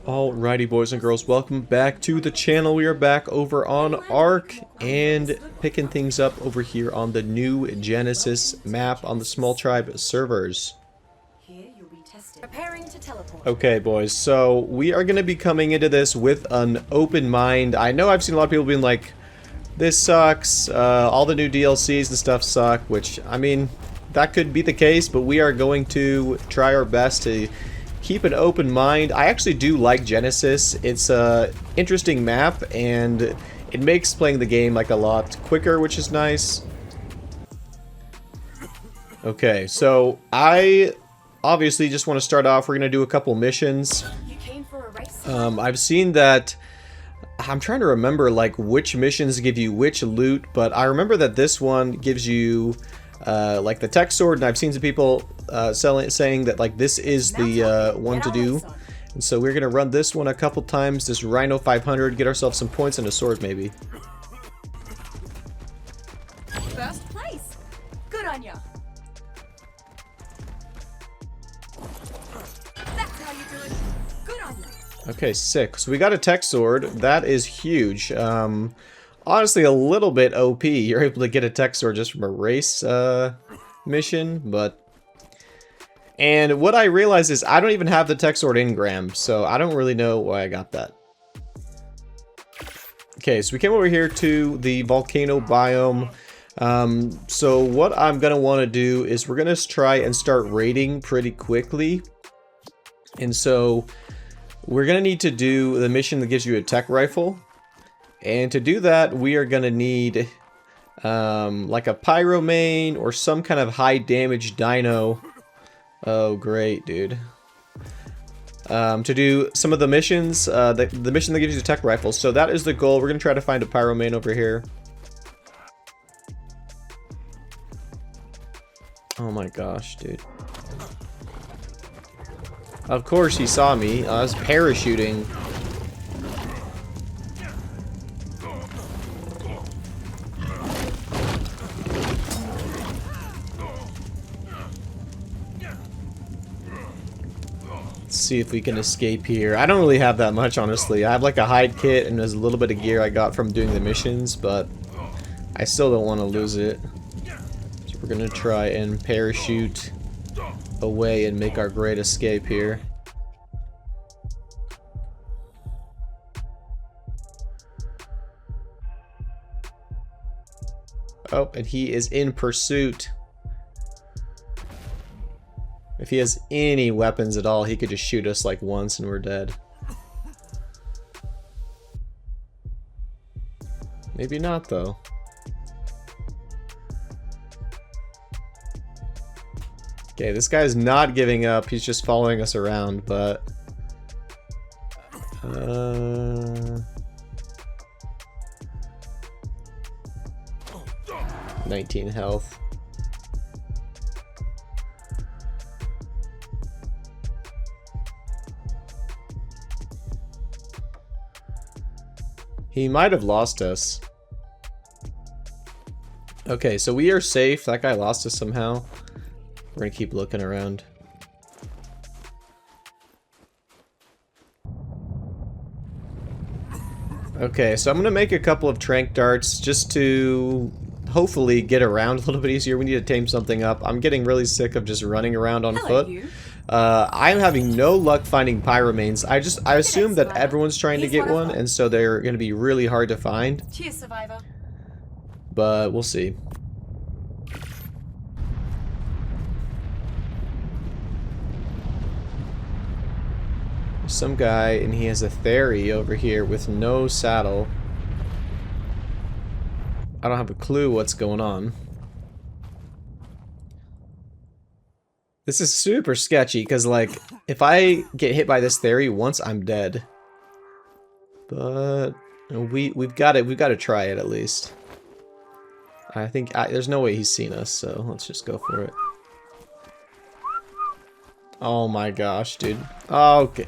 Alrighty, boys and girls, welcome back to the channel. We are back over on Ark and picking things up over here on the new Genesis map on the Small Tribe servers. Okay, boys, so we are going to be coming into this with an open mind. I know I've seen a lot of people being like, this sucks, all the new DLCs and stuff suck, which, I mean, that could be the case, but we are going to try our best to keep an open mind. I actually do like Genesis. It's a interesting map, and it makes playing the game like a lot quicker, which is nice. Okay, so I obviously just want to start off. We're going to do a couple missions. I've seen that. I'm trying to remember like which missions give you which loot, but I remember that this one gives you like the tech sword, and I've seen some people saying that like this is the one to do. And so we're gonna run this one a couple times, this Rhino 500, get ourselves some points and a sword maybe. First place. Good on ya. That's how you do it. Good on ya. Okay, sick. So we got a tech sword. That is huge. Honestly, a little bit OP. You're able to get a tech sword just from a race mission, but... And what I realized is I don't even have the tech sword engram, so I don't really know why I got that. Okay, so we came over here to the volcano biome. So what I'm going to want to do is we're going to try and start raiding pretty quickly. And so we're going to need to do the mission that gives you a tech rifle. And to do that, we are going to need like a pyromane or some kind of high damage dino. Oh, great, dude. To do some of the missions, the mission that gives you the tech rifle. So that is the goal. We're going to try to find a pyromane over here. Oh my gosh, dude. Of course he saw me. I was parachuting. See if we can escape here. I don't really have that much, honestly. I have like a hide kit and there's a little bit of gear I got from doing the missions, but I still don't want to lose it. So we're gonna try and parachute away and make our great escape here. Oh, and he is in pursuit. If he has any weapons at all, he could just shoot us like once and we're dead. Maybe not, though. Okay, this guy's not giving up. He's just following us around, but... 19 health. He might have lost us. Okay, so we are safe. That guy lost us somehow. We're gonna keep looking around. Okay, so I'm gonna make a couple of tranq darts just to hopefully get around a little bit easier. We need to tame something up. I'm getting really sick of just running around on foot. I'm having no luck finding pyromanes. I assume that everyone's trying to get one, and so they're going to be really hard to find. Cheers, survivor. But we'll see. There's some guy, and he has a Theory over here with no saddle. I don't have a clue what's going on. This is super sketchy, because, like, if I get hit by this Theory once, I'm dead. But we've got to try it at least. I think there's no way he's seen us, so let's just go for it. Oh my gosh, dude. Okay.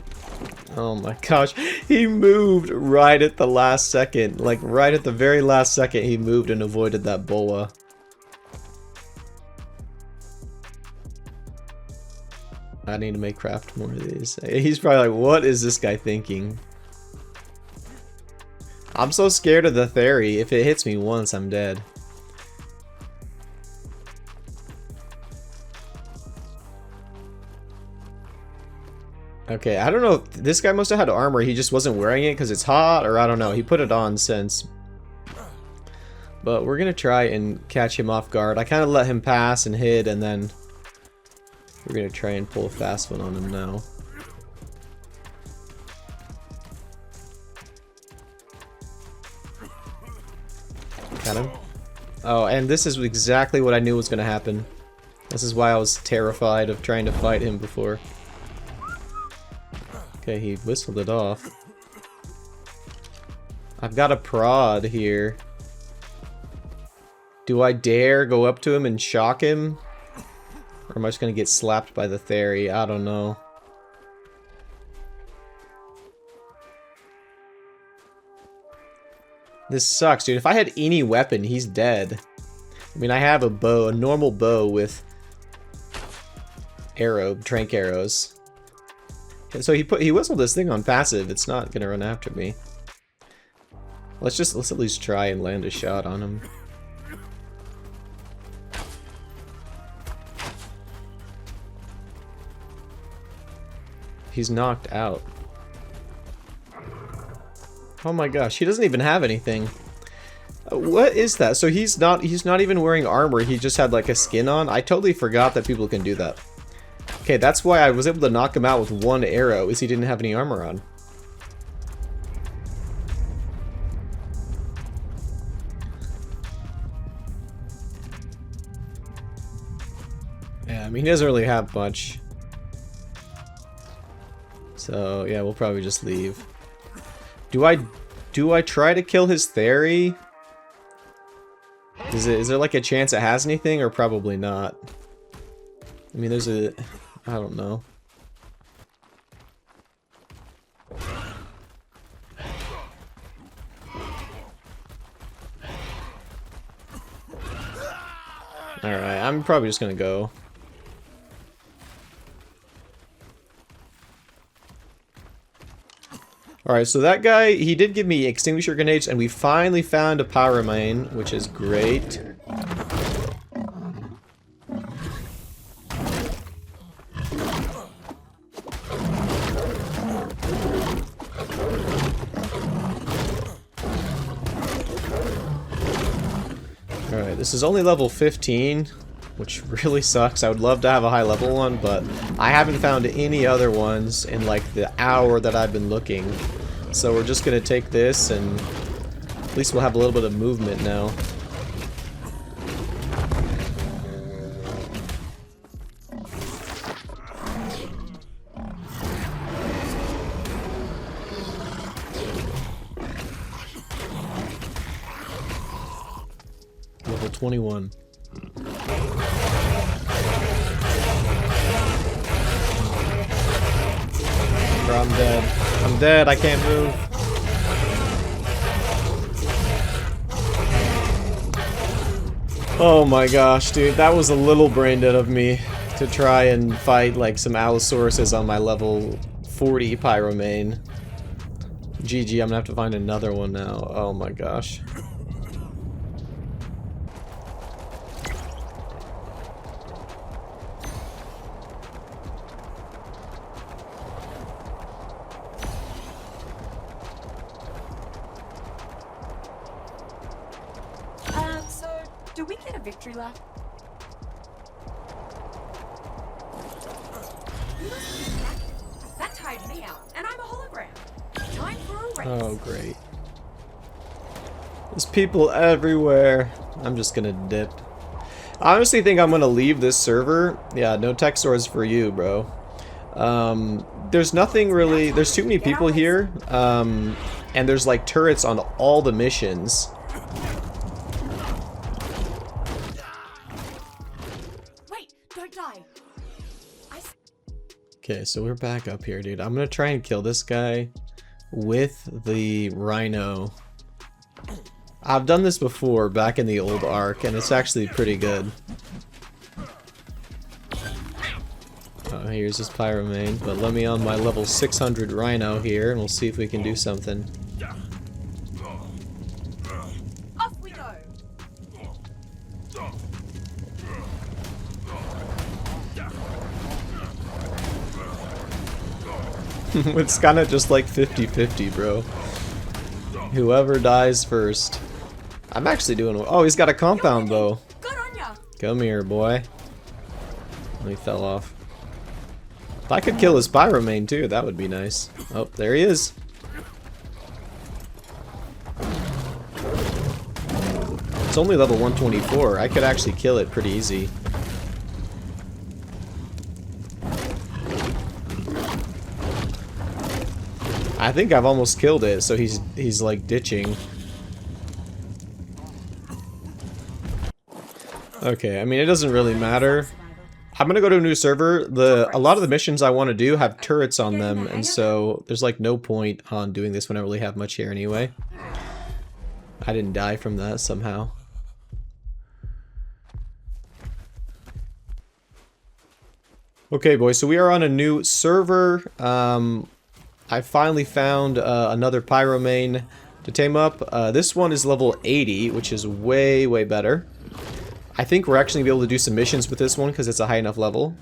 Oh my gosh. He moved right at the last second. Like, right at the very last second, he moved and avoided that boa. I need to make craft more of these. He's probably like, what is this guy thinking? I'm so scared of the Theory. If it hits me once, I'm dead. Okay, I don't know. This guy must have had armor. He just wasn't wearing it because it's hot, or I don't know. He put it on since. But we're going to try and catch him off guard. I kind of let him pass and hid, and then we're going to try and pull a fast one on him now. Got him. Oh, and this is exactly what I knew was going to happen. This is why I was terrified of trying to fight him before. Okay, he whistled it off. I've got a prod here. Do I dare go up to him and shock him? Or am I just gonna get slapped by the Theory? I don't know. This sucks, dude. If I had any weapon, he's dead. I mean, I have a bow, a normal bow with trank arrows. So he whistled this thing on passive. It's not gonna run after me. Let's at least try and land a shot on him. He's knocked out. Oh my gosh, he doesn't even have anything. What is that? So he's not even wearing armor. He just had like a skin on. I totally forgot that people can do that. Okay, that's why I was able to knock him out with one arrow, is he didn't have any armor on. Yeah, I mean, he doesn't really have much. So, yeah, we'll probably just leave. Do I try to kill his Theory? Is there like a chance it has anything, or probably not? I mean, I don't know. Alright, I'm probably just gonna go. Alright, so that guy, he did give me extinguisher grenades, and we finally found a power main, which is great. Alright, this is only level 15, which really sucks. I would love to have a high level one, but I haven't found any other ones in like the hour that I've been looking. So we're just gonna take this, and at least we'll have a little bit of movement now. Level 21. Bro, I'm dead. I'm dead, I can't move. Oh my gosh, dude, that was a little brain dead of me to try and fight like some Allosauruses on my level 40 Pyromane. GG, I'm gonna have to find another one now. Oh my gosh. Do we get a victory lap? That tired me out, and I'm a hologram. Time for a race. Oh, great. There's people everywhere. I'm just gonna dip. I honestly think I'm gonna leave this server. Yeah, no tech stores for you, bro. There's nothing really. There's too many people here. And there's like turrets on all the missions. Okay, so we're back up here, dude. I'm gonna try and kill this guy with the rhino. I've done this before back in the old Ark, and it's actually pretty good. Oh, here's his Pyromane, but let me on my level 600 Rhino here, and we'll see if we can do something. Off we go. It's kind of just like 50-50, bro. Whoever dies first. I'm actually doing well. Oh, he's got a compound bow. Good on ya. Come here, boy. Oh, he fell off. If I could kill his Pyromane too, that would be nice. Oh, there he is. It's only level 124. I could actually kill it pretty easy. I think I've almost killed it, so he's like ditching. Okay, I mean it doesn't really matter. I'm gonna go to a new server. A lot of the missions I want to do have turrets on them, and so there's like no point on doing this when I don't really have much here anyway. I didn't die from that somehow. Okay, boys, so we are on a new server. I finally found another Pyromane to tame up. This one is level 80, which is way, way better. I think we're actually going to be able to do some missions with this one because it's a high enough level.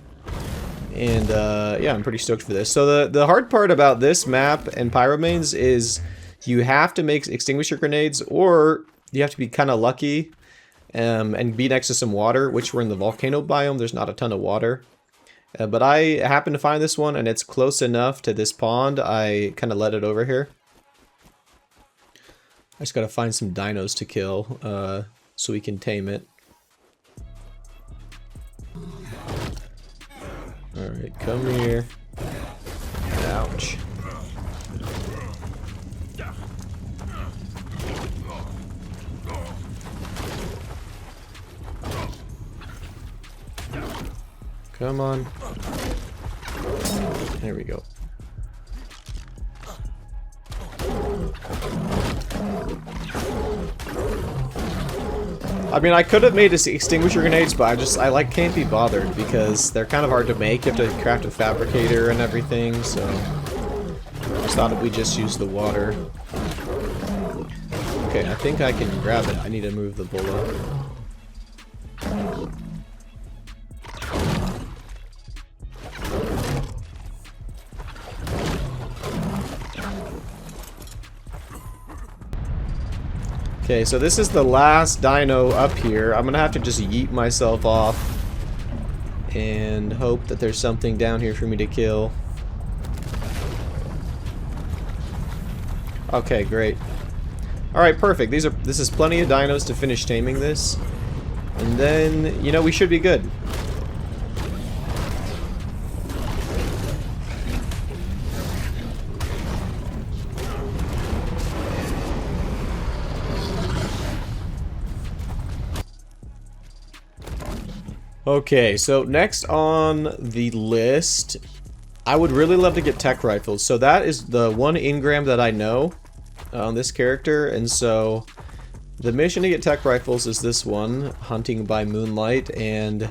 And yeah, I'm pretty stoked for this. So the hard part about this map and Pyromanes is you have to make extinguisher grenades, or you have to be kind of lucky and be next to some water, which we're in the volcano biome. There's not a ton of water. But I happened to find this one, and it's close enough to this pond. I kind of let it over here. I just gotta find some dinos to kill so we can tame it. Alright, come here. Ouch. Come on. There we go. I mean, I could have made extinguisher grenades, but I like can't be bothered because they're kind of hard to make. You have to craft a fabricator and everything, so I just thought we just use the water. Okay, I think I can grab it. I need to move the bullet. Okay, so this is the last dino up here. I'm gonna have to just yeet myself off and hope that there's something down here for me to kill. Okay, great. Alright, perfect. This is plenty of dinos to finish taming this. And then, you know, we should be good. Okay, so next on the list, I would really love to get tech rifles. So that is the one engram that I know on this character, and so the mission to get tech rifles is this one, Hunting by Moonlight, and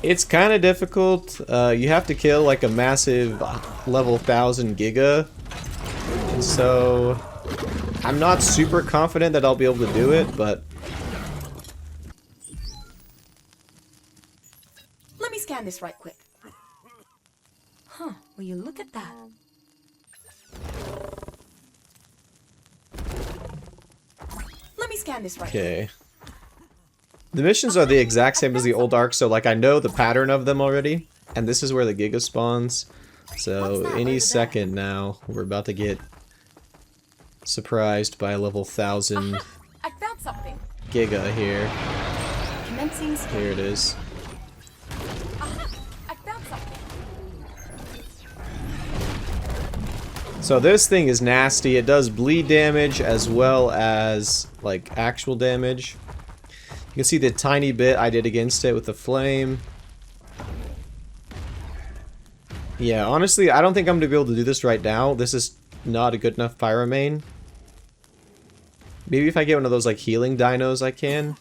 it's kind of difficult. You have to kill like a massive level 1000 Giga, and so I'm not super confident that I'll be able to do it, but Let me scan this right quick. Huh, will you look at that? Let me scan this right quick. okay. The missions are the exact same as the old arc, so like I know the pattern of them already, and this is where the Giga spawns. So any second now, we're about to get surprised by a level 1000 I found something. Giga here. Commencing scan. Here it is. I found something. So this thing is nasty. It does bleed damage as well as like actual damage. You can see the tiny bit I did against it with the flame. Yeah, honestly, I don't think I'm going to be able to do this right now. This is not a good enough Pyromane. Maybe if I get one of those like healing dinos I can.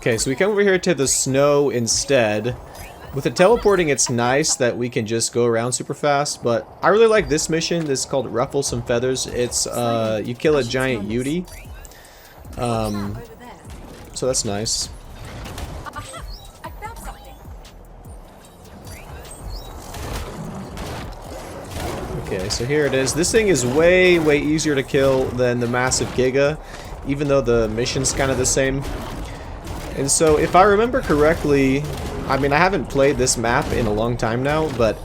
Okay, so we come over here to the snow instead. With the teleporting, it's nice that we can just go around super fast, but I really like this mission. This is called Ruffle Some Feathers. It's, you kill a giant Yeti. So that's nice. Aha! I found something. Okay, so here it is. This thing is way, way easier to kill than the massive Giga, even though the mission's kind of the same. And so, if I remember correctly, I mean, I haven't played this map in a long time now, but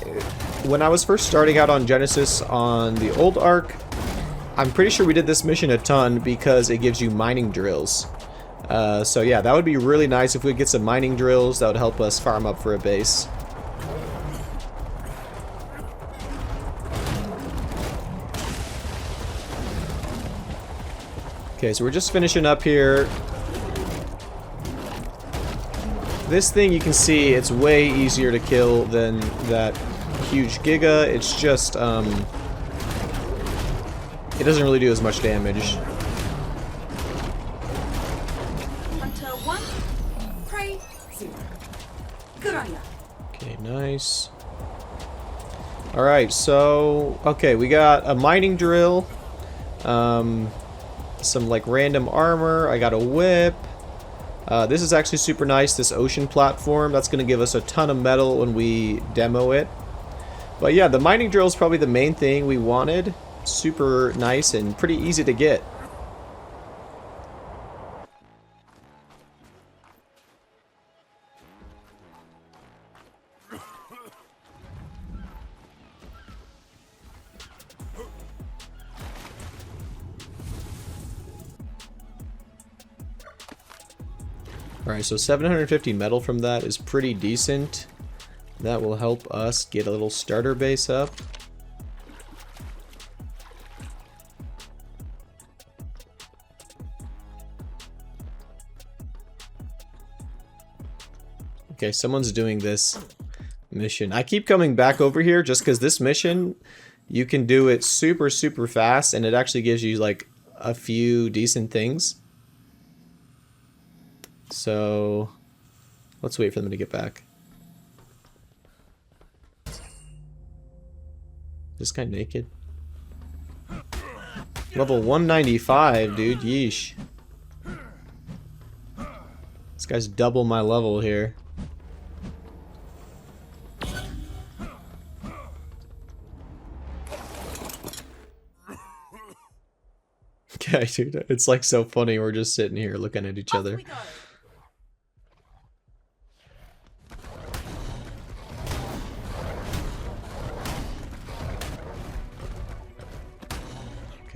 when I was first starting out on Genesis on the old Ark, I'm pretty sure we did this mission a ton because it gives you mining drills. So yeah, that would be really nice if we could get some mining drills. That would help us farm up for a base. Okay, so we're just finishing up here. This thing, you can see, it's way easier to kill than that huge Giga. It's just, it doesn't really do as much damage. Hunter 1, prey 0. Good on ya. Okay, nice. Alright, so, okay, we got a mining drill, some like random armor, I got a whip. This is actually super nice, this ocean platform. That's going to give us a ton of metal when we demo it. But yeah, the mining drill is probably the main thing we wanted. Super nice and pretty easy to get. Alright, so 750 metal from that is pretty decent. That will help us get a little starter base up. Okay, someone's doing this mission. I keep coming back over here just because this mission, you can do it super, super fast, and it actually gives you like a few decent things. So, let's wait for them to get back. This guy naked? Level 195, dude. Yeesh. This guy's double my level here. Okay, dude. It's like so funny. We're just sitting here looking at each other.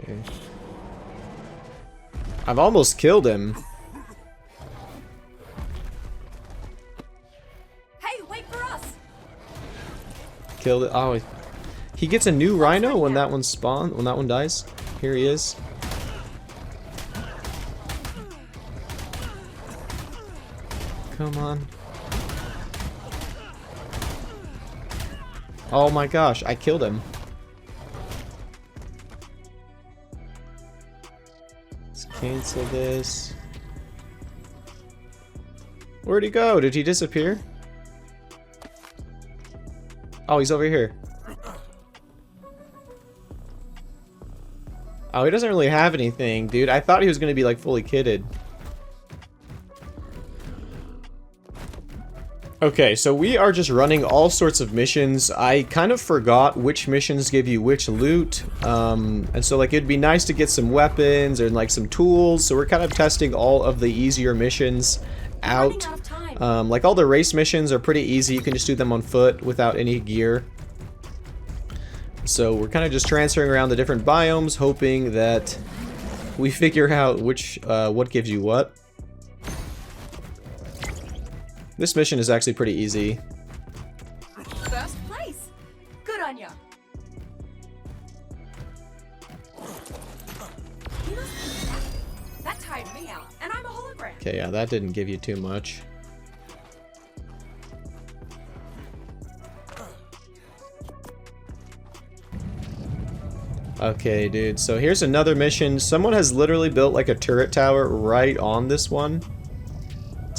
Okay. I've almost killed him. Hey, wait for us. Killed it. Oh, he gets a new rhino when that one spawns. When that one dies. Here he is. Come on. Oh my gosh, I killed him. Let's cancel this. Where'd he go? Did he disappear? Oh, he's over here. Oh, he doesn't really have anything, dude. I thought he was gonna be like fully kitted. Okay, so we are just running all sorts of missions. I kind of forgot which missions give you which loot. And so like it'd be nice to get some weapons and like some tools. So we're kind of testing all of the easier missions out. Like all the race missions are pretty easy. You can just do them on foot without any gear. So we're kind of just transferring around the different biomes, hoping that we figure out which what gives you what. This mission is actually pretty easy. First place. Good on ya. That tired me out, and I'm a hologram. Okay, yeah, that didn't give you too much. Okay, dude, so here's another mission. Someone has literally built like a turret tower right on this one.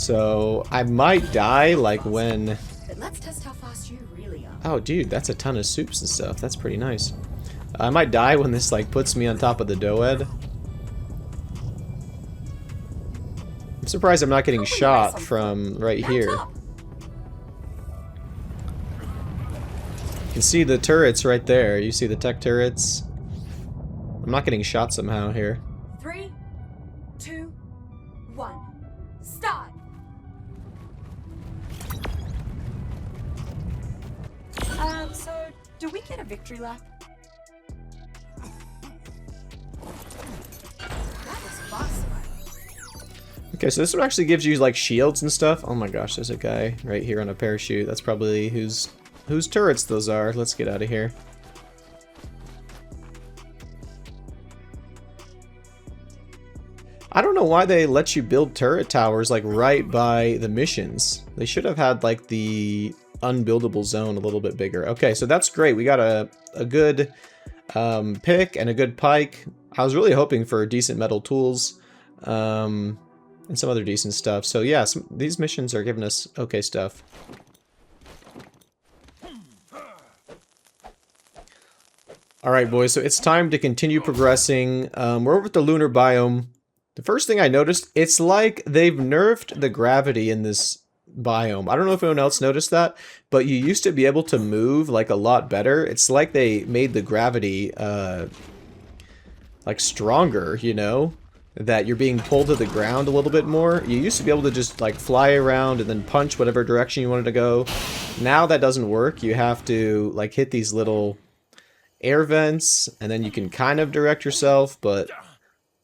So I might die like when... But let's test how fast you really are. Oh dude, that's a ton of soups and stuff. That's pretty nice. I might die when this like puts me on top of the Doed. I'm surprised I'm not getting shot from right here. You can see the turrets right there. You see the tech turrets. I'm not getting shot somehow here. 3, 2, 1, start. So do we get a victory lap? That was fast. Okay, so this one actually gives you like shields and stuff. Oh my gosh, there's a guy right here on a parachute. That's probably whose turrets those are. Let's get out of here. I don't know why they let you build turret towers like right by the missions. They should have had like the unbuildable zone a little bit bigger. Okay, so that's great. We got a good pick and a good pike. I was really hoping for decent metal tools and some other decent stuff. So yeah, these missions are giving us okay stuff. Alright boys, so it's time to continue progressing. We're over at the lunar biome. The first thing I noticed, it's like they've nerfed the gravity in this biome. I don't know if anyone else noticed that, but you used to be able to move like a lot better. It's like they made the gravity like stronger, you know? That you're being pulled to the ground a little bit more. You used to be able to just like fly around and then punch whatever direction you wanted to go. Now that doesn't work. You have to like hit these little air vents and then you can kind of direct yourself, but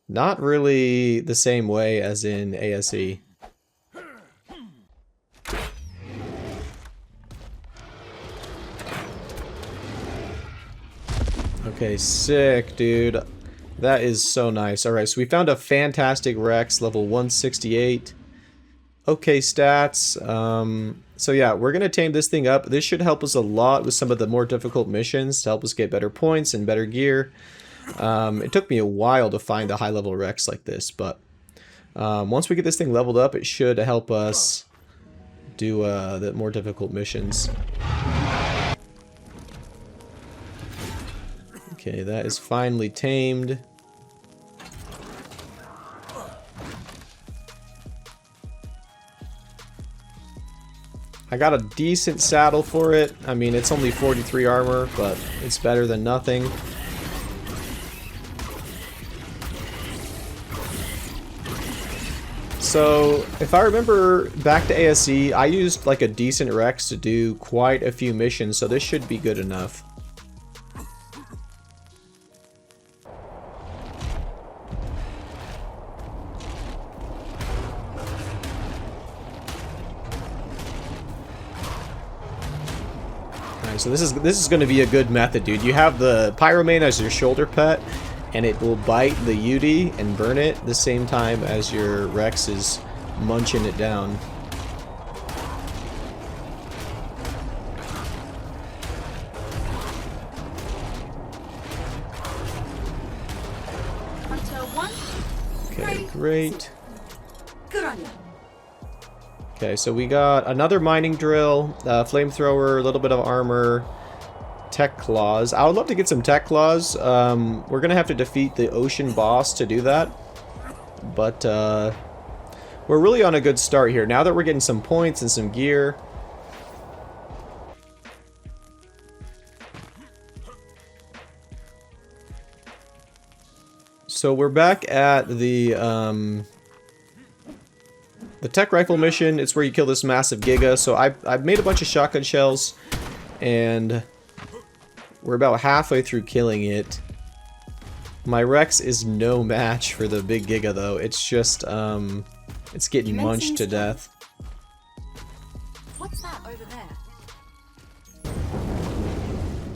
not really the same way as in ASE. Okay, sick, dude. That is so nice. Alright, so we found a fantastic Rex, level 168. Okay stats. So yeah, we're going to tame this thing up. This should help us a lot with some of the more difficult missions to help us get better points and better gear. It took me a while to find a high-level Rex like this, but once we get this thing leveled up, it should help us do the more difficult missions. Okay, that is finally tamed. I got a decent saddle for it. I mean, it's only 43 armor, but it's better than nothing. So, if I remember back to ASE, I used like a decent Rex to do quite a few missions, so this should be good enough. So this is going to be a good method, dude. You have the Pyromane as your shoulder pet, and it will bite the UD and burn it the same time as your Rex is munching it down. Okay, great. Good on you. Okay, so we got another mining drill, flamethrower, a little bit of armor, tech claws. I would love to get some tech claws. We're gonna have to defeat the ocean boss to do that, but we're really on a good start here. Now that we're getting some points and some gear. So we're back at the tech rifle mission. It's where you kill this massive Giga. So I've made a bunch of shotgun shells, and we're about halfway through killing it. My Rex is no match for the big Giga though. It's just it's getting munched to death. What's that over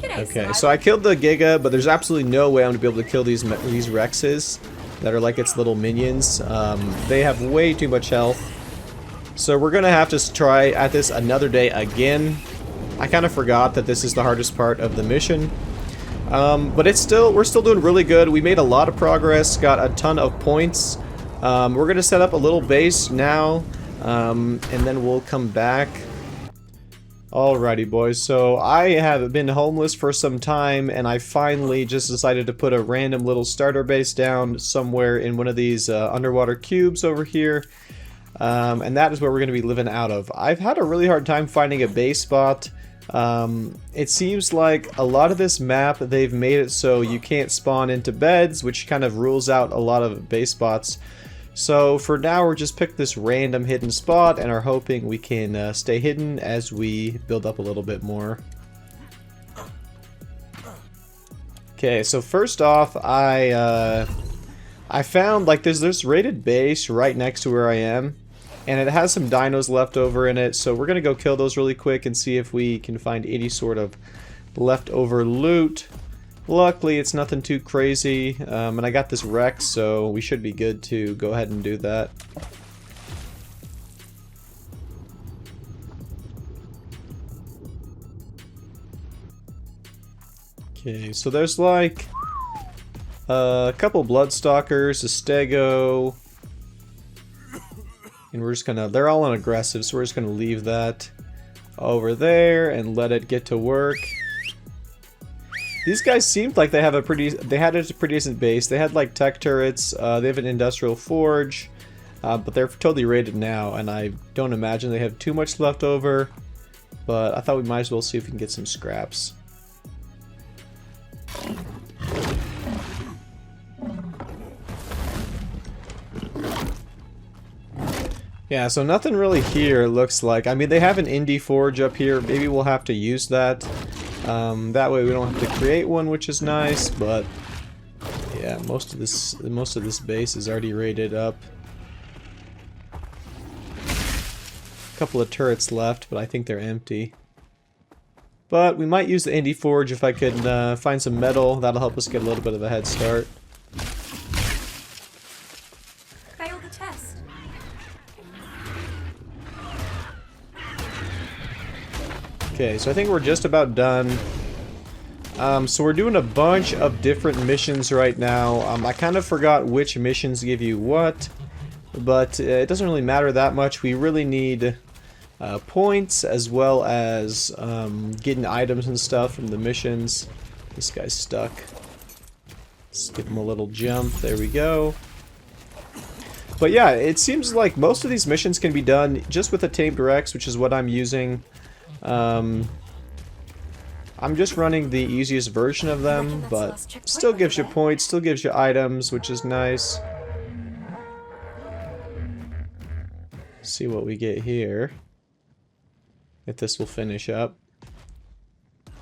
there? Okay, so I killed the Giga, but there's absolutely no way I'm gonna be able to kill these Rexes that are like its little minions. They have way too much health. So we're gonna have to try at this another day again. I kind of forgot that this is the hardest part of the mission. But we're still doing really good. We made a lot of progress, got a ton of points. We're gonna set up a little base now. And then we'll come back. Alrighty, boys. So I have been homeless for some time, and I finally just decided to put a random little starter base down somewhere in one of these underwater cubes over here. And that is where we're going to be living out of. I've had a really hard time finding a base spot. It seems like a lot of this map, they've made it so you can't spawn into beds, which kind of rules out a lot of base spots. So for now, we're just picked this random hidden spot and are hoping we can stay hidden as we build up a little bit more. Okay, so first off, I found like there's this raided base right next to where I am, and it has some dinos left over in it. So we're gonna go kill those really quick and see if we can find any sort of leftover loot. Luckily, it's nothing too crazy, and I got this Rex, so we should be good to go ahead and do that. Okay, so there's like a couple Bloodstalkers, a Stego, and we're just gonna, they're all on aggressive, so we're just gonna leave that over there and let it get to work. These guys seemed like they had a pretty decent base. They had like tech turrets, they have an industrial forge, but they're totally raided now, and I don't imagine they have too much left over, but I thought we might as well see if we can get some scraps. Yeah, so nothing really here looks like. I mean, they have an indie forge up here. Maybe we'll have to use that. That way we don't have to create one, which is nice, but yeah, most of this base is already raided up. A couple of turrets left, but I think they're empty. But we might use the indie forge if I could find some metal. That'll help us get a little bit of a head start. Failed the test. Okay, so I think we're just about done. So we're doing a bunch of different missions right now. I kind of forgot which missions give you what, but it doesn't really matter that much. We really need points as well as getting items and stuff from the missions. This guy's stuck. Let's give him a little jump. There we go. But yeah, it seems like most of these missions can be done just with a tamed Rex, which is what I'm using. I'm just running the easiest version of them, but still gives you points, still gives you items, which is nice. See what we get here. If this will finish up.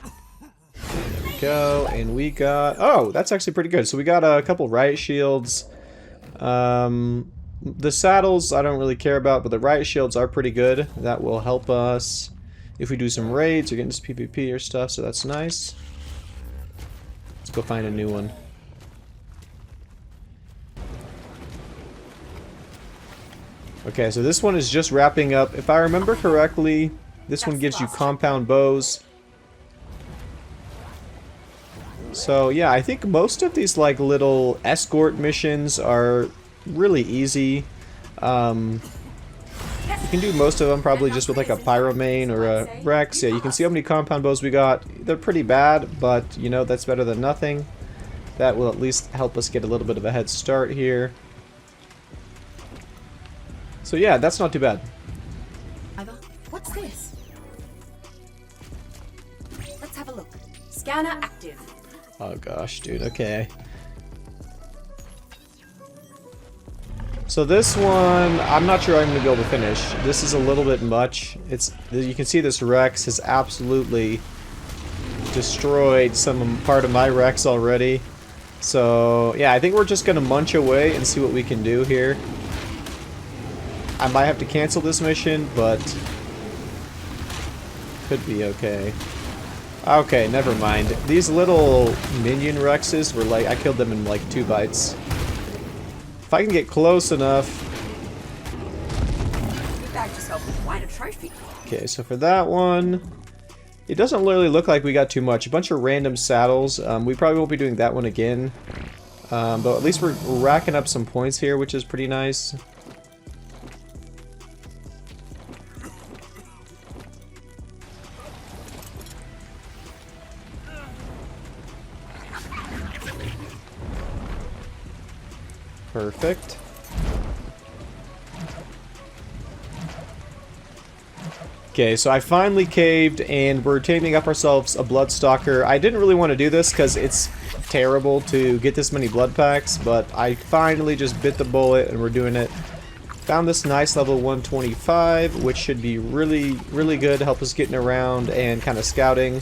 There we go, and we got... Oh, that's actually pretty good. So we got a couple riot shields. The saddles I don't really care about, but the riot shields are pretty good. That will help us if we do some raids or get into PvP or stuff, so that's nice. Let's go find a new one. Okay, so this one is just wrapping up. If I remember correctly, this one gives you compound bows. So yeah, I think most of these like little escort missions are really easy. You can do most of them probably just with like a Pyromane or a Rex. Yeah, you can see how many compound bows we got. They're pretty bad, but you know, that's better than nothing. That will at least help us get a little bit of a head start here. So yeah, that's not too bad. What's this? Let's have a look. Scanner active. Oh gosh, dude, okay. So this one, I'm not sure I'm going to be able to finish. This is a little bit much. You can see this Rex has absolutely destroyed part of my Rex already. So yeah, I think we're just going to munch away and see what we can do here. I might have to cancel this mission, but could be okay. Okay, never mind. These little minion Rexes were like, I killed them in like 2 bites. If I can get close enough. You bagged yourself quite a trophy. Okay, so for that one, it doesn't really look like we got too much. A bunch of random saddles. We probably won't be doing that one again. But at least we're racking up some points here, which is pretty nice. Perfect. Okay, so I finally caved, and we're taming up ourselves a Bloodstalker. I didn't really want to do this because it's terrible to get this many blood packs, but I finally just bit the bullet, and we're doing it. Found this nice level 125, which should be really, really good to help us getting around and kind of scouting.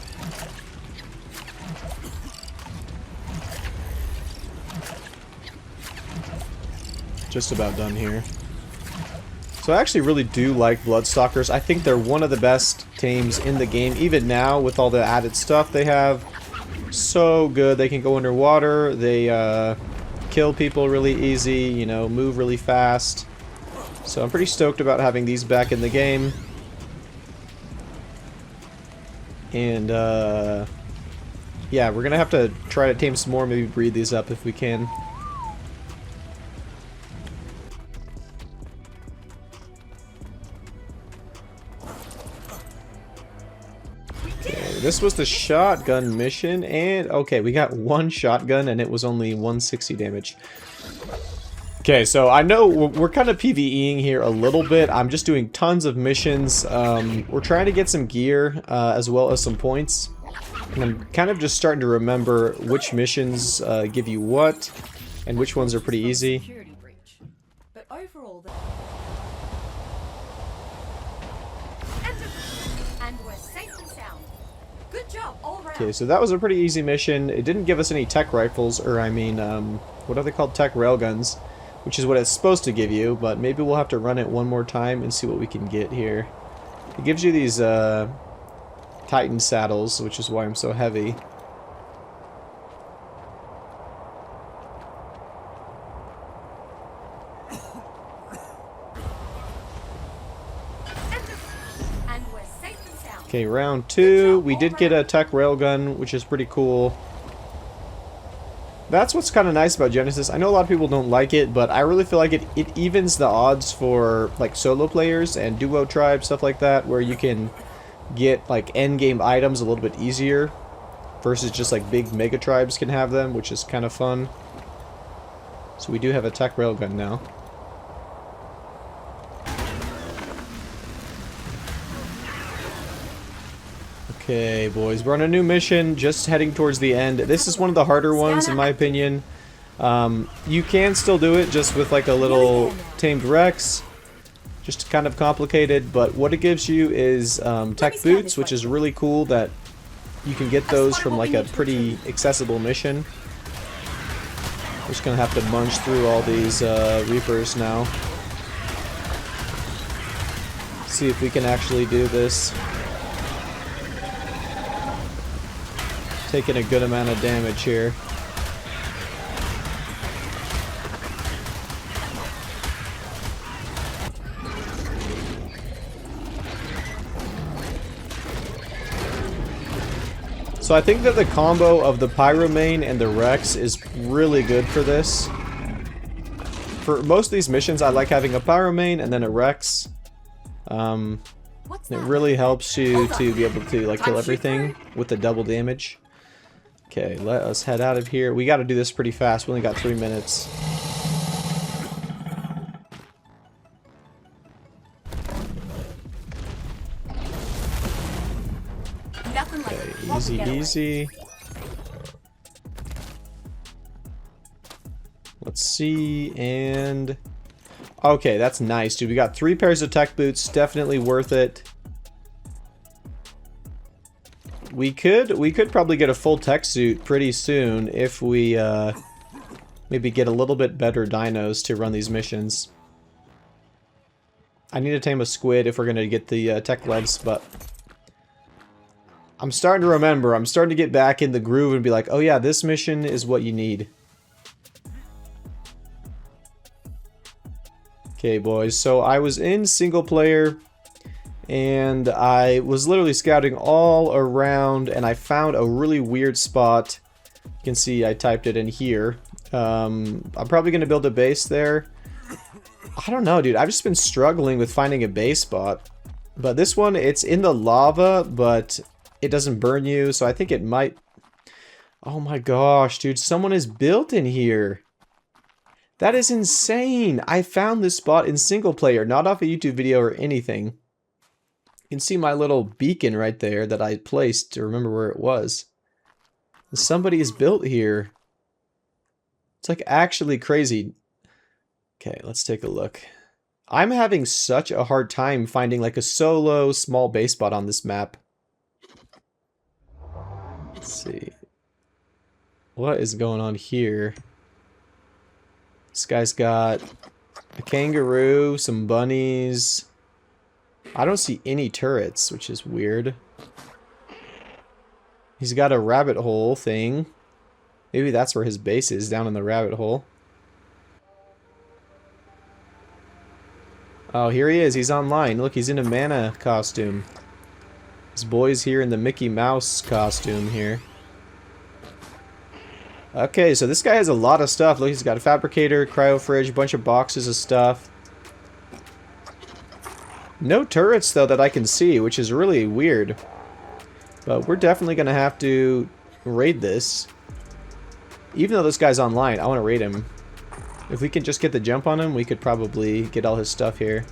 Just about done here. So I actually really do like Bloodstalkers. I think they're one of the best tames in the game, even now with all the added stuff they have. So good. They can go underwater, they kill people really easy, you know, move really fast. So I'm pretty stoked about having these back in the game. And yeah, we're gonna have to try to tame some more, maybe breed these up if we can. This was the shotgun mission, and okay, we got one shotgun and it was only 160 damage. Okay, so I know we're kind of PvEing here a little bit. I'm just doing tons of missions. We're trying to get some gear as well as some points. And I'm kind of just starting to remember which missions give you what and which ones are pretty easy. But overall, and we're safe and sound. Good job all around. Okay, so that was a pretty easy mission. It didn't give us any tech rifles, or I mean, what are they called? Tech railguns, which is what it's supposed to give you, but maybe we'll have to run it one more time and see what we can get here. It gives you these Titan saddles, which is why I'm so heavy. Okay, round 2. We did get a tech railgun, which is pretty cool. That's what's kind of nice about Genesis. I know a lot of people don't like it, but I really feel like it evens the odds for like solo players and duo tribes, stuff like that, where you can get like end game items a little bit easier versus just like big mega tribes can have them, which is kind of fun. So we do have a tech railgun now. Okay, boys, we're on a new mission, just heading towards the end. This is one of the harder ones, in my opinion. You can still do it just with like a little tamed Rex. Just kind of complicated, but what it gives you is tech boots, which is really cool that you can get those from like a pretty accessible mission. We're just gonna have to munch through all these Reapers now. See if we can actually do this. Taking a good amount of damage here. So I think that the combo of the Pyromane and the Rex is really good for this. For most of these missions, I like having a Pyromane and then a Rex. It really helps you to be able to like kill everything with the double damage. Okay, let us head out of here. We got to do this pretty fast. We only got 3 minutes. Okay, easy, easy. Let's see, and... okay, that's nice, dude. We got 3 pairs of tech boots. Definitely worth it. We could probably get a full tech suit pretty soon if we maybe get a little bit better dinos to run these missions. I need to tame a squid if we're gonna get the tech legs, but I'm starting to remember. I'm starting to get back in the groove and be like, oh yeah, this mission is what you need. Okay, boys. So I was in single player. And I was literally scouting all around, and I found a really weird spot. You can see I typed it in here. I'm probably going to build a base there. I don't know, dude. I've just been struggling with finding a base spot. But this one, it's in the lava, but it doesn't burn you, so I think it might... oh my gosh, dude. Someone is built in here. That is insane! I found this spot in single player, not off a YouTube video or anything. You can see my little beacon right there that I placed to remember where it was. Somebody is built here. It's like actually crazy. Okay, let's take a look. I'm having such a hard time finding like a solo small base spot on this map. Let's see. What is going on here? This guy's got a kangaroo, some bunnies. I don't see any turrets, which is weird. He's got a rabbit hole thing. Maybe that's where his base is, down in the rabbit hole. Oh, here he is. He's online. Look, he's in a mana costume. This boy's here in the Mickey Mouse costume here. Okay, so this guy has a lot of stuff. Look, he's got a fabricator, cryo fridge, a bunch of boxes of stuff. No turrets, though, that I can see, which is really weird. But we're definitely going to have to raid this. Even though this guy's online, I want to raid him. If we can just get the jump on him, we could probably get all his stuff here.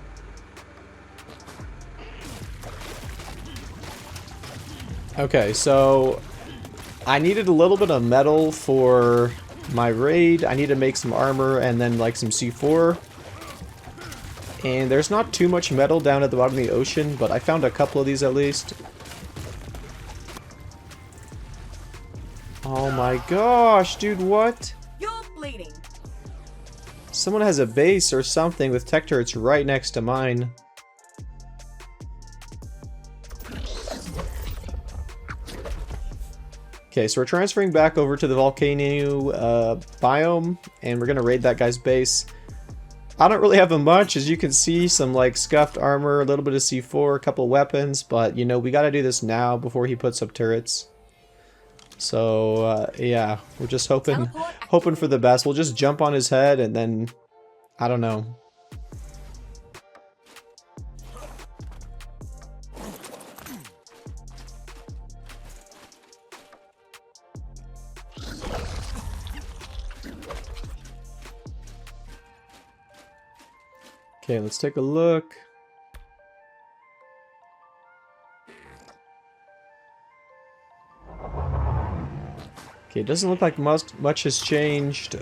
Okay, so I needed a little bit of metal for my raid. I need to make some armor and then like some C4. And there's not too much metal down at the bottom of the ocean, but I found a couple of these at least. Oh my gosh, dude, what? You're bleeding. Someone has a base or something with tech turrets right next to mine. Okay, so we're transferring back over to the volcano biome, and we're gonna raid that guy's base. I don't really have much, as you can see, some like scuffed armor, a little bit of C4, a couple weapons, but you know, we gotta do this now before he puts up turrets. So yeah, we're just hoping for the best. We'll just jump on his head and then, I don't know. Okay, let's take a look. Okay, it doesn't look like much has changed.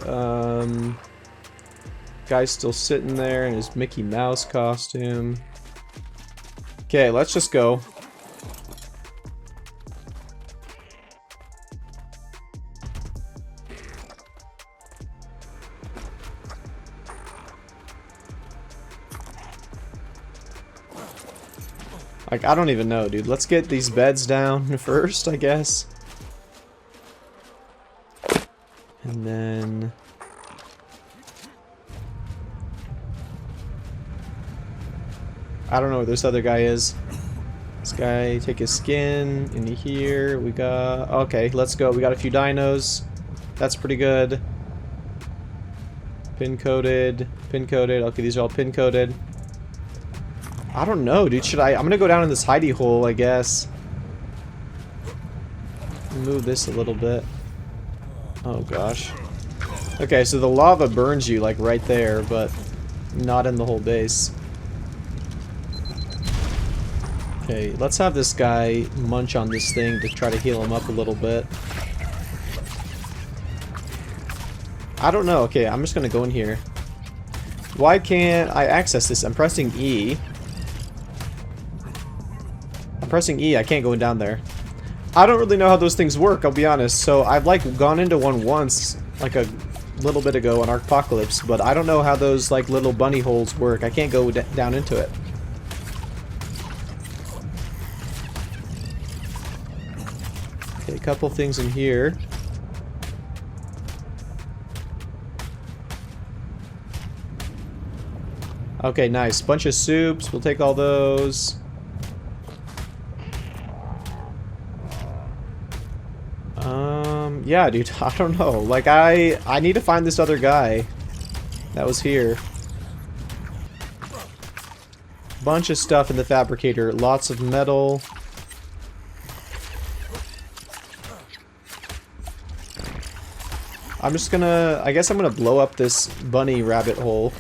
Guy's still sitting there in his Mickey Mouse costume. Okay, let's just go. Like, I don't even know, dude. Let's get these beds down first, I guess. And then... I don't know where this other guy is. This guy, take his skin in here. We got... Okay, let's go. We got a few dinos. That's pretty good. Pin-coded. Pin-coded. Okay, these are all pin-coded. I don't know, dude. Should I... I'm gonna go down in this hidey hole, I guess. Move this a little bit. Oh, gosh. Okay, so the lava burns you, like, right there, but not in the whole base. Okay, let's have this guy munch on this thing to try to heal him up a little bit. I don't know. Okay, I'm just gonna go in here. Why can't I access this? I'm pressing E. I'm pressing E. I can't go down there. I don't really know how those things work, I'll be honest. So I've like gone into one once, like a little bit ago on Arcpocalypse, but I don't know how those like little bunny holes work. I can't go down into it. Okay, a couple things in here. Okay, nice. Bunch of soups. We'll take all those. Yeah, dude, I don't know. Like, I need to find this other guy that was here. Bunch of stuff in the fabricator. Lots of metal. I'm just gonna, I guess I'm gonna blow up this bunny rabbit hole.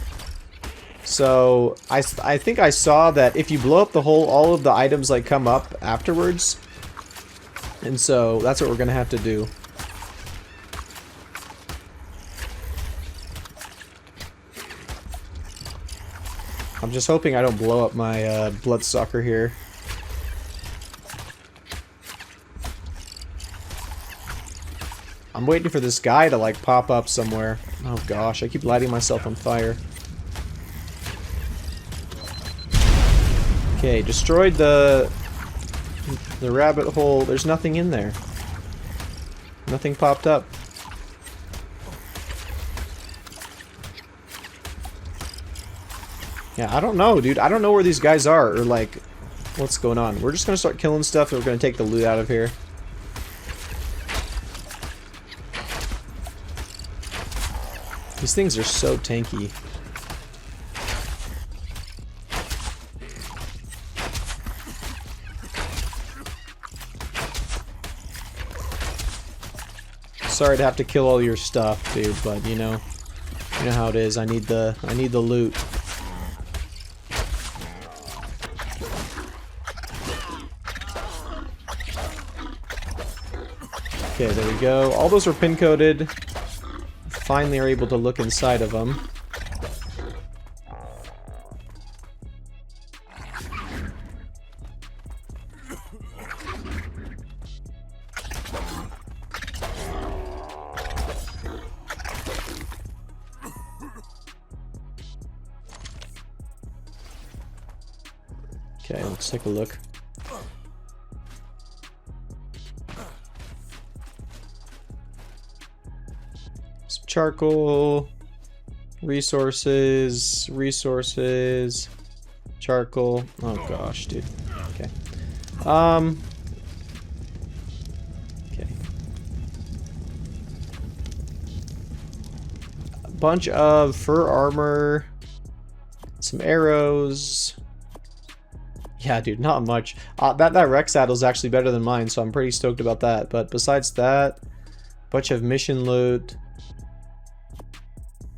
So, I think I saw that if you blow up the hole, all of the items like come up afterwards. And so, that's what we're gonna have to do. I'm just hoping I don't blow up my bloodsucker here. I'm waiting for this guy to like pop up somewhere. Oh gosh, I keep lighting myself on fire. Okay, destroyed the rabbit hole. There's nothing in there. Nothing popped up. Yeah, I don't know, dude. I don't know where these guys are or like what's going on. We're just gonna start killing stuff and we're gonna take the loot out of here. These things are so tanky. Sorry to have to kill all your stuff, dude, but you know how it is. I need the loot. Okay, there we go. All those are pin coded. Finally are able to look inside of them. Okay, let's take a look. Some charcoal, resources, charcoal. Oh gosh, dude. Okay. Okay. A bunch of fur armor, some arrows. Yeah, dude, not much. That Rex saddle is actually better than mine, so I'm pretty stoked about that. But besides that, bunch of mission loot.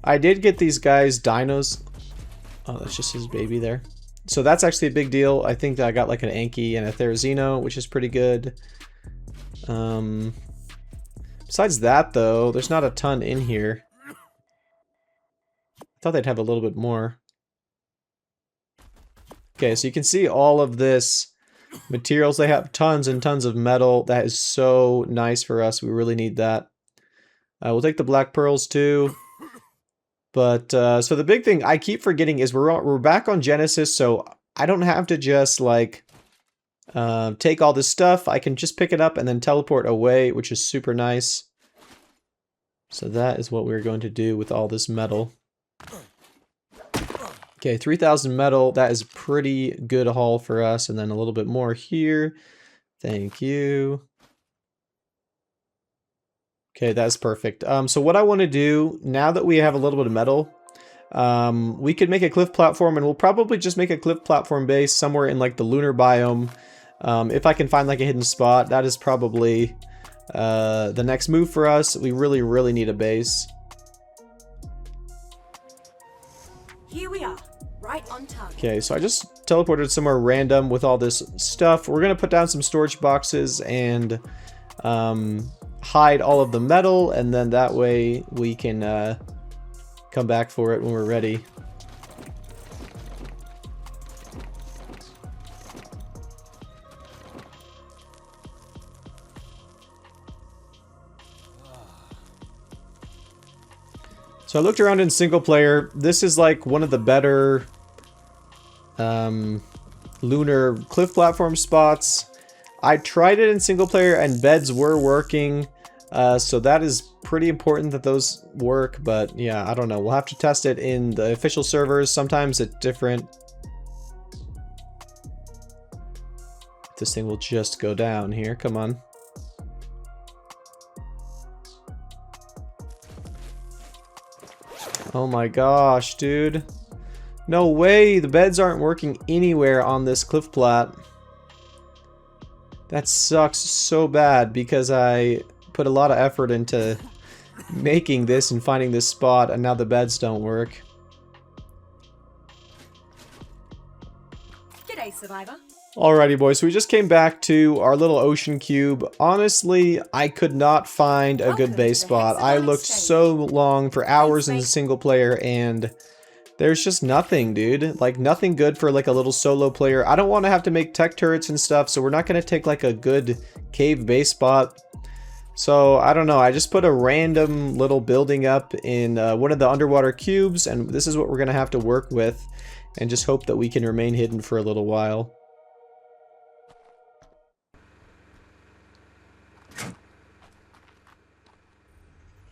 I did get these guys dinos. Oh, that's just his baby there. So that's actually a big deal. I think that I got like an Anki and a Therizino, which is pretty good. Besides that, though, there's not a ton in here. I thought they'd have a little bit more. Okay, so you can see all of this materials. They have tons and tons of metal. That is so nice for us. We really need that. We'll take the black pearls too. But so the big thing I keep forgetting is we're back on Genesis, so I don't have to just like take all this stuff. I can just pick it up and then teleport away, which is super nice. So that is what we're going to do with all this metal. Okay, 3,000 metal. That is a pretty good haul for us. And then a little bit more here. Thank you. Okay, that's perfect. So what I want to do, now that we have a little bit of metal, we could make a cliff platform, and we'll probably just make a cliff platform base somewhere in like the lunar biome. If I can find like a hidden spot, that is probably the next move for us. We really need a base. Here we are, right on target. Okay, so I just teleported somewhere random with all this stuff. We're gonna put down some storage boxes and hide all of the metal, and then that way we can come back for it when we're ready. So I looked around in single player. This is like one of the better lunar cliff platform spots. I tried it in single player and beds were working. So that is pretty important that those work. But yeah, I don't know. We'll have to test it in the official servers. Sometimes it's different. This thing will just go down here. Come on. Oh my gosh, dude. No way, the beds aren't working anywhere on this cliff plat. That sucks so bad because I put a lot of effort into making this and finding this spot, and now the beds don't work. G'day, survivor. Alrighty, boys, so we just came back to our little ocean cube. Honestly, I could not find a good base spot. I looked so long for hours in single player, and there's just nothing, dude. Like, nothing good for, like, a little solo player. I don't want to have to make tech turrets and stuff, so we're not going to take, like, a good cave base spot. So, I don't know. I just put a random little building up in one of the underwater cubes, and this is what we're going to have to work with, and just hope that we can remain hidden for a little while.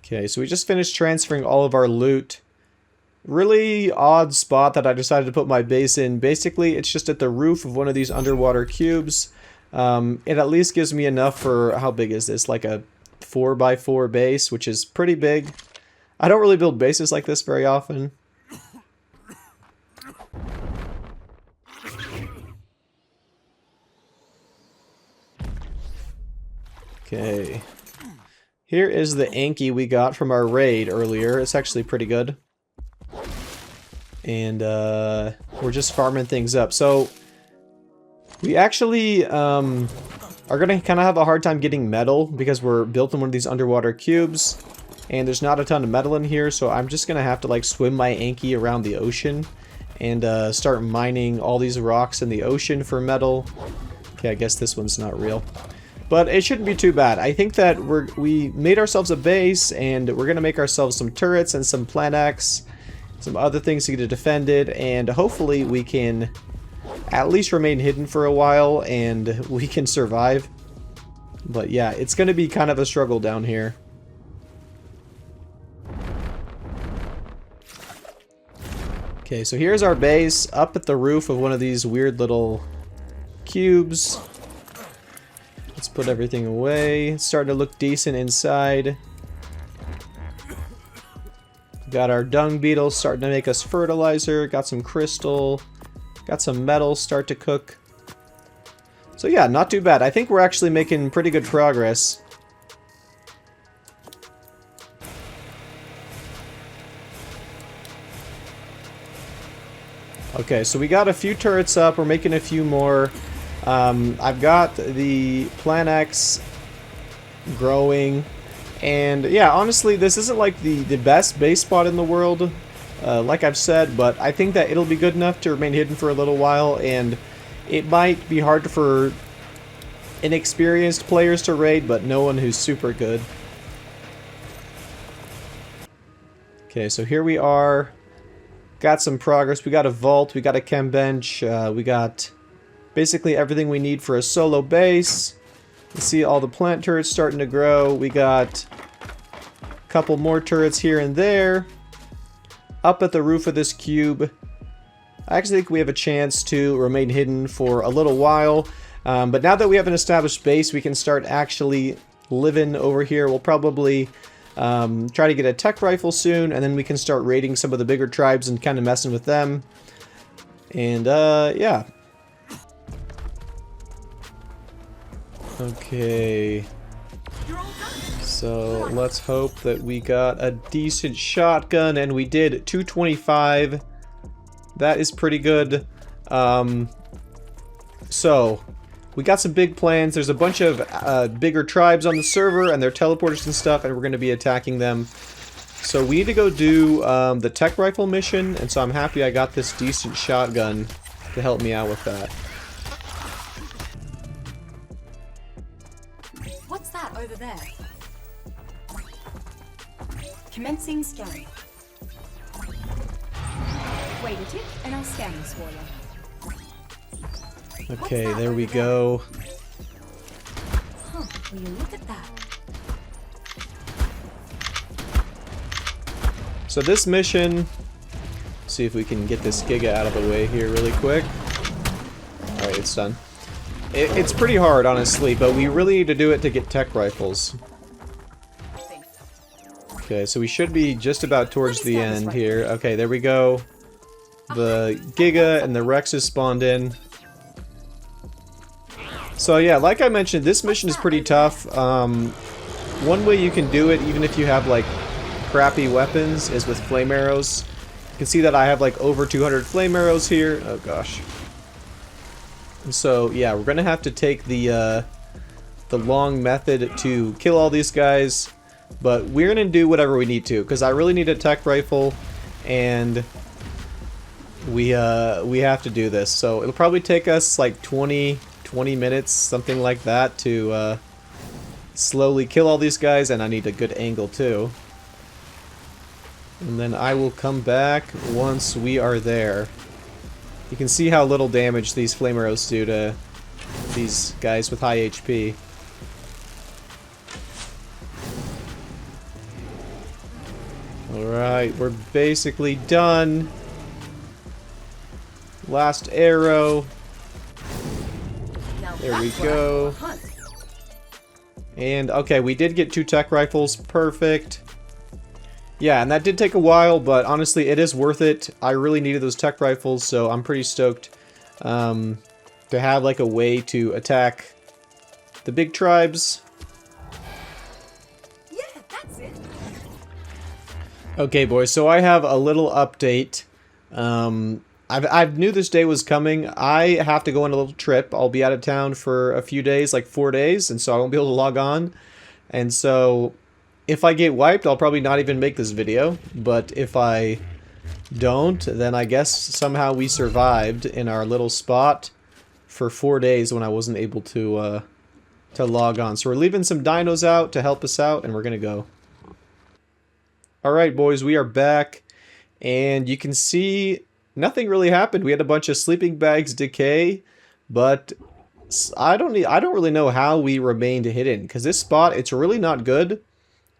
Okay, so we just finished transferring all of our loot. Really odd spot that I decided to put my base in. Basically, it's just at the roof of one of these underwater cubes. It at least gives me enough for, how big is this? Like a 4x4 base, which is pretty big. I don't really build bases like this very often. Okay. Here is the Anki we got from our raid earlier. It's actually pretty good. And we're just farming things up. So we actually are gonna kind of have a hard time getting metal because we're built in one of these underwater cubes, and there's not a ton of metal in here. So I'm just gonna have to like swim my Anki around the ocean and start mining all these rocks in the ocean for metal. Okay, I guess this one's not real. But it shouldn't be too bad. I think that we made ourselves a base, and we're going to make ourselves some turrets and some planks, some other things to defend it, and hopefully we can at least remain hidden for a while, and we can survive. But yeah, it's going to be kind of a struggle down here. Okay, so here's our base, up at the roof of one of these weird little cubes. Let's put everything away. It's starting to look decent inside. Got our dung beetles starting to make us fertilizer. Got some crystal. Got some metal start to cook. So yeah, not too bad. I think we're actually making pretty good progress. Okay, so we got a few turrets up. We're making a few more. I've got the Planex growing, and yeah, honestly, this isn't like the best base spot in the world, like I've said, but I think that it'll be good enough to remain hidden for a little while, and it might be hard for inexperienced players to raid, but no one who's super good. Okay, so here we are. Got some progress. We got a vault, we got a chem bench, we got basically everything we need for a solo base. You see all the plant turrets starting to grow. We got a couple more turrets here and there. Up at the roof of this cube. I actually think we have a chance to remain hidden for a little while. But now that we have an established base, we can start actually living over here. We'll probably try to get a tech rifle soon, and then we can start raiding some of the bigger tribes and kind of messing with them. And yeah. Okay, so let's hope that we got a decent shotgun, and we did. 225. That is pretty good. So we got some big plans. There's a bunch of bigger tribes on the server, and they're teleporters and stuff, and we're going to be attacking them. So we need to go do the tech rifle mission, and so I'm happy I got this decent shotgun to help me out with that. What's that over there? Commencing scanning. Wait a tick, and I'll scan this for you. Okay, there we go. Huh, will you look at that? So this mission, see if we can get this Giga out of the way here really quick. Alright, it's done. It's pretty hard, honestly, but we really need to do it to get tech rifles. Okay, so we should be just about towards the end here. Okay, there we go. The Giga and the Rexes spawned in. So yeah, like I mentioned, this mission is pretty tough. one way you can do it, even if you have like crappy weapons, is with flame arrows. You can see that I have like over 200 flame arrows here. Oh gosh. And so yeah, we're gonna have to take the long method to kill all these guys, but we're gonna do whatever we need to, because I really need a tech rifle, and we have to do this. So it'll probably take us like 20 minutes, something like that, to slowly kill all these guys, and I need a good angle too. And then I will come back once we are there. You can see how little damage these flame arrows do to these guys with high HP. Alright, we're basically done. Last arrow. There we go. And okay, we did get 2 tech rifles. Perfect. Yeah, and that did take a while, but honestly, it is worth it. I really needed those tech rifles, so I'm pretty stoked to have like a way to attack the big tribes. Yeah, that's it. Okay, boys, so I have a little update. I knew this day was coming. I have to go on a little trip. I'll be out of town for a few days, like 4 days, and so I won't be able to log on. And so if I get wiped, I'll probably not even make this video. But if I don't, then I guess somehow we survived in our little spot for 4 days when I wasn't able to log on. So we're leaving some dinos out to help us out, and we're gonna go. Alright, boys, we are back, and you can see nothing really happened. We had a bunch of sleeping bags decay, but I don't really know how we remained hidden, because this spot, it's really not good.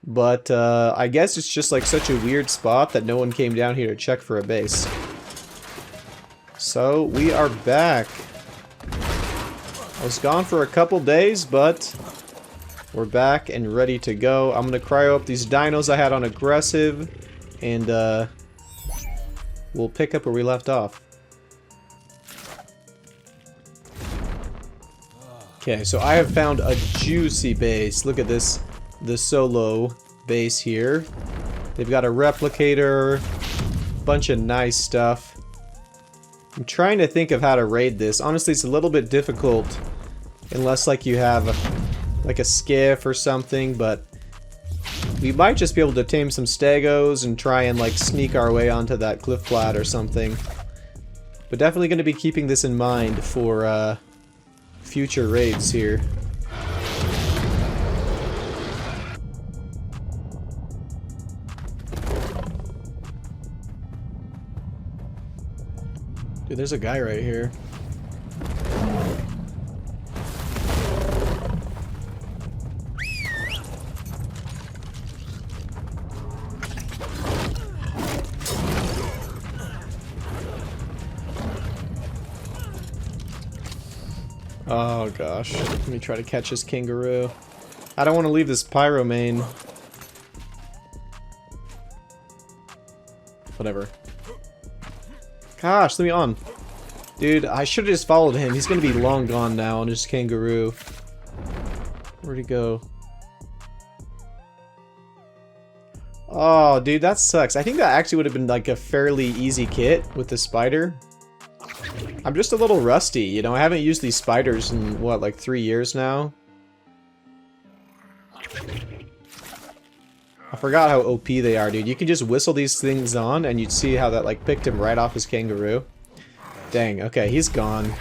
But I guess it's just like such a weird spot that no one came down here to check for a base. So we are back. I was gone for a couple days, but we're back and ready to go. I'm gonna cryo up these dinos I had on aggressive, and we'll pick up where we left off. Okay, so I have found a juicy base. Look at this. The solo base here. They've got a replicator, bunch of nice stuff. I'm trying to think of how to raid this. Honestly, it's a little bit difficult unless like you have like a skiff or something, but we might just be able to tame some stegos and try and like sneak our way onto that cliff plat or something. But definitely going to be keeping this in mind for future raids here. Dude, there's a guy right here. Oh gosh, let me try to catch this kangaroo. I don't want to leave this pyro main. Whatever. Gosh, let me on. Dude, I should have just followed him. He's gonna be long gone now on his kangaroo. Where'd he go? Oh, dude, that sucks. I think that actually would have been like a fairly easy kit with the spider. I'm just a little rusty, you know? I haven't used these spiders in, what, like 3 years now? I forgot how OP they are, dude. You can just whistle these things on, and you'd see how that, like, picked him right off his kangaroo. Dang, okay, he's gone.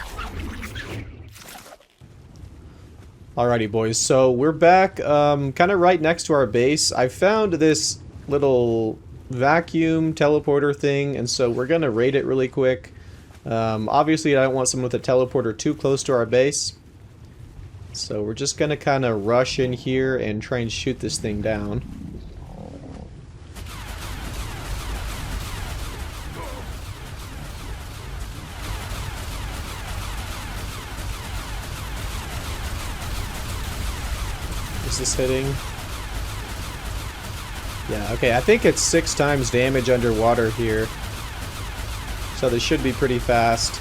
Alrighty, boys. So, we're back, kind of right next to our base. I found this little vacuum teleporter thing, and so we're gonna raid it really quick. Obviously, I don't want someone with a teleporter too close to our base. So, we're just gonna kind of rush in here and try and shoot this thing down. Is this hitting? Yeah, okay, I think it's 6 times damage underwater here. So they should be pretty fast.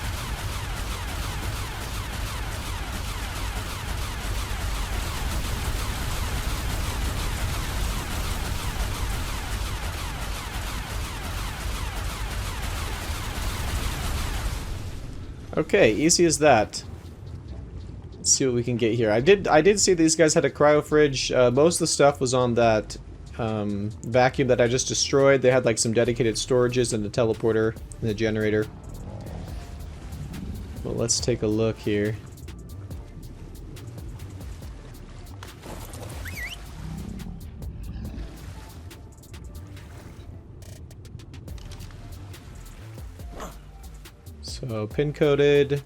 Okay, easy as that. Let's see what we can get here. I did see these guys had a cryo fridge. Most of the stuff was on that vacuum that I just destroyed. They had like some dedicated storages and the teleporter and the generator. Well, let's take a look here. So, pin-coded.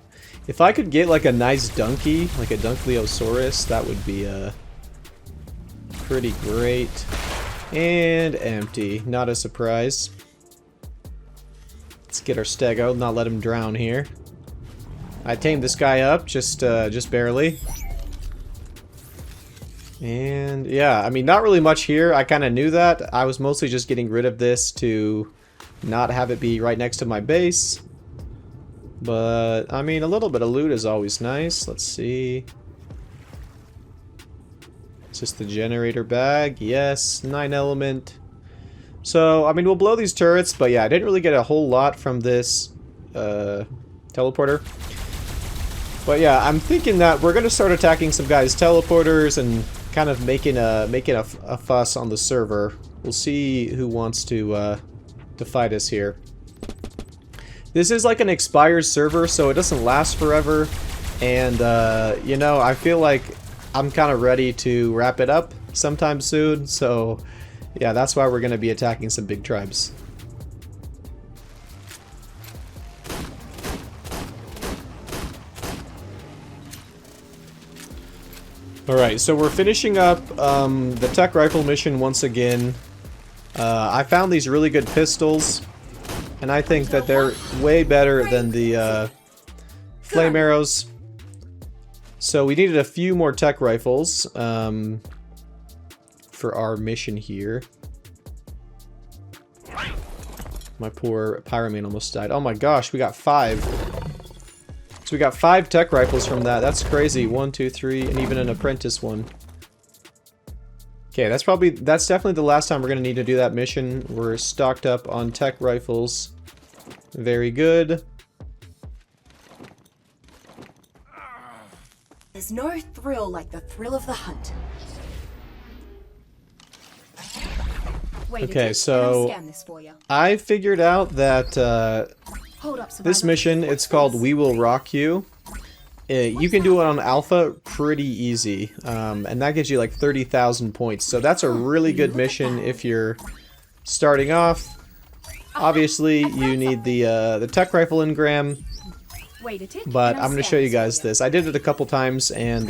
If I could get like a nice donkey, like a Dunkleosaurus, that would be pretty great. And empty. Not a surprise. Let's get our stego, not let him drown here. I tamed this guy up, just barely. And yeah, I mean, not really much here. I kind of knew that. I was mostly just getting rid of this to not have it be right next to my base. But, I mean, a little bit of loot is always nice. Let's see. Is this the generator bag? Yes, 9 element. So, I mean, we'll blow these turrets, but yeah, I didn't really get a whole lot from this teleporter. But yeah, I'm thinking that we're going to start attacking some guys' teleporters and kind of making a fuss on the server. We'll see who wants to fight us here. This is like an expired server, so it doesn't last forever. And, you know, I feel like I'm kind of ready to wrap it up sometime soon. So, yeah, that's why we're going to be attacking some big tribes. Alright, so we're finishing up the tech rifle mission once again. I found these really good pistols. And I think that they're way better than the flame arrows. So we needed a few more tech rifles for our mission here. My poor Pyroman almost died. Oh my gosh, we got 5. So we got 5 tech rifles from that. That's crazy. 1, 2, 3, and even an apprentice one. Okay, that's definitely the last time we're going to need to do that mission. We're stocked up on tech rifles. Very good. There's no thrill like the thrill of the hunt. Wait okay, so I figured out that this mission, it's called We Will Rock You. You can do it on alpha pretty easy, and that gives you like 30,000 points. So that's a really good mission if you're starting off. Obviously, you need the tech rifle engram, but I'm going to show you guys this. I did it a couple times, and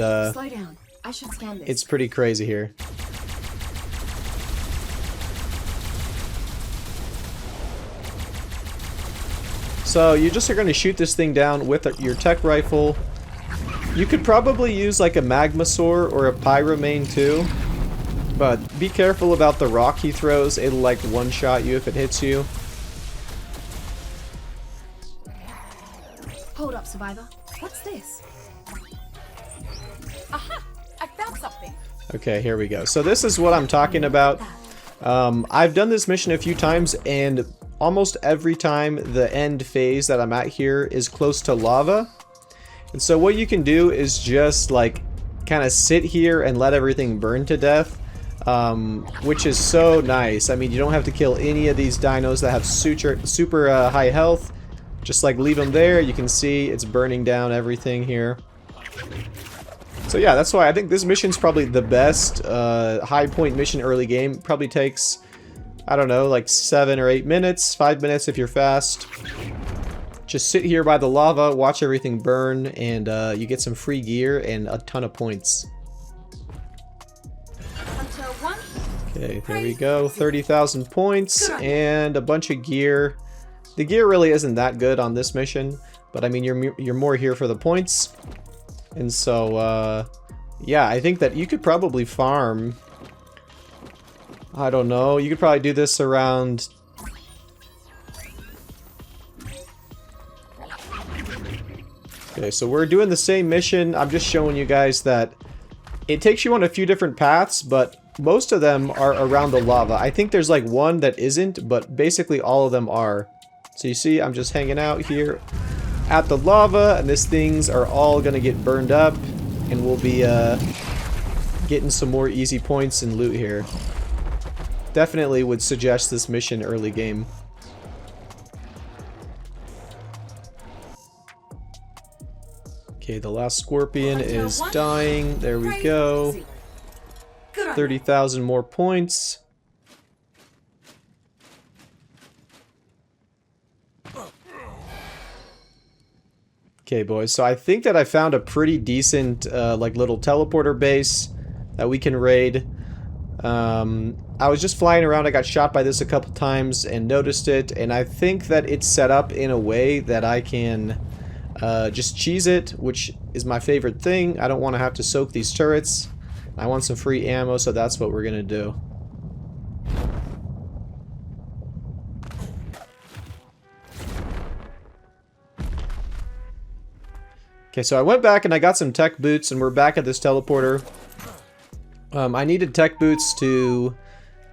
it's pretty crazy here. So you just are going to shoot this thing down with your tech rifle. You could probably use like a Magmasaur or a Pyromane too, but be careful about the rock he throws. It'll like one-shot you if it hits you. Hold up, Survivor. What's this? Aha! I found something. Okay, here we go. So this is what I'm talking about. I've done this mission a few times, and almost every time the end phase that I'm at here is close to lava. And so what you can do is just like kind of sit here and let everything burn to death, which is so nice. I mean, you don't have to kill any of these dinos that have super high health. Just like leave them there. You can see it's burning down everything here. So yeah, that's why I think this mission's probably the best high point mission early game. Probably takes, I don't know, like 7 or 8 minutes, 5 minutes if you're fast. Just sit here by the lava, watch everything burn, and you get some free gear and a ton of points. Okay, there we go. 30,000 points and a bunch of gear. The gear really isn't that good on this mission, but I mean, you're more here for the points. And so, yeah, I think that you could probably farm. I don't know. You could probably do this around. Okay, so we're doing the same mission. I'm just showing you guys that it takes you on a few different paths, but most of them are around the lava. I think there's like one that isn't, but basically all of them are. So you see, I'm just hanging out here at the lava, and these things are all gonna get burned up, and we'll be getting some more easy points and loot here. Definitely would suggest this mission early game. Okay, the last scorpion is dying. There we go. 30,000 more points. Okay, boys, so I think that I found a pretty decent, like, little teleporter base that we can raid. I was just flying around, I got shot by this a couple times and noticed it, and I think that it's set up in a way that I can just cheese it, which is my favorite thing. I don't want to have to soak these turrets. I want some free ammo, so that's what we're gonna do. Okay, so I went back and I got some tech boots, and we're back at this teleporter. I needed tech boots to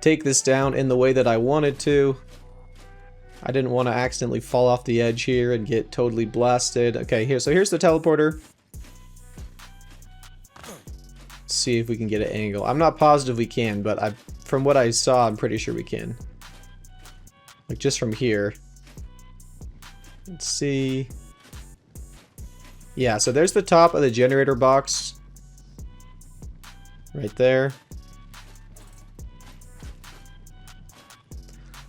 take this down in the way that I wanted to. I didn't want to accidentally fall off the edge here and get totally blasted. Okay, so here's the teleporter. Let's see if we can get an angle. I'm not positive we can, but from what I saw, I'm pretty sure we can. Like, just from here. Let's see. Yeah, so there's the top of the generator box. Right there.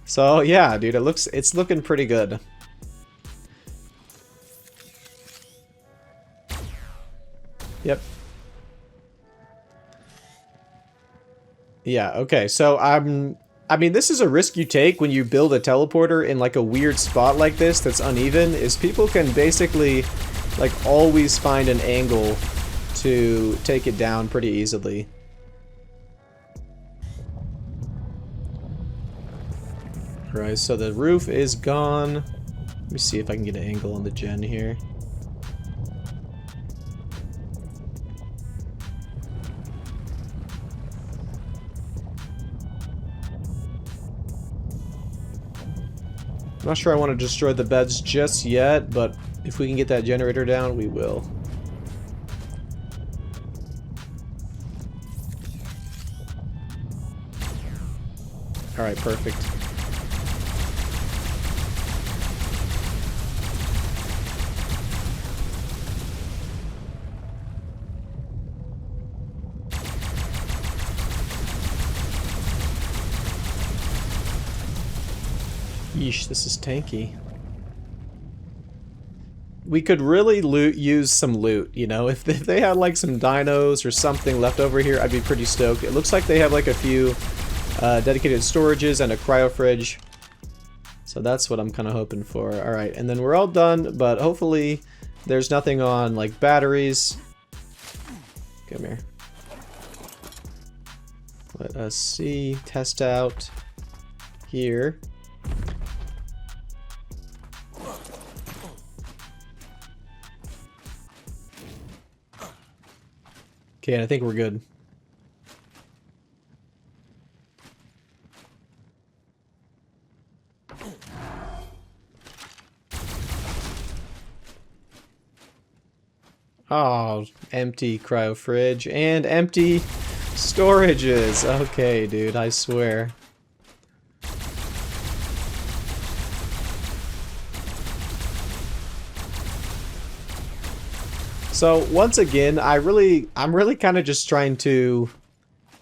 So yeah, dude, it's looking pretty good. Yep. Yeah, okay. So I mean, this is a risk you take when you build a teleporter in like a weird spot like this that's uneven, is people can basically like always find an angle to take it down pretty easily. Alright, so the roof is gone. Let me see if I can get an angle on the gen here. I'm not sure I want to destroy the beds just yet, but if we can get that generator down, we will. Alright, perfect. Yeesh, this is tanky. We could really use some loot, you know? If they had like some dinos or something left over here, I'd be pretty stoked. It looks like they have like a few dedicated storages and a cryo fridge. So that's what I'm kind of hoping for. Alright, and then we're all done, but hopefully there's nothing on like batteries. Come here. Let us see. Test out here. Okay, I think we're good. Oh, empty cryo fridge and empty storages. Okay, dude, I swear. So once again, I'm really kind of just trying to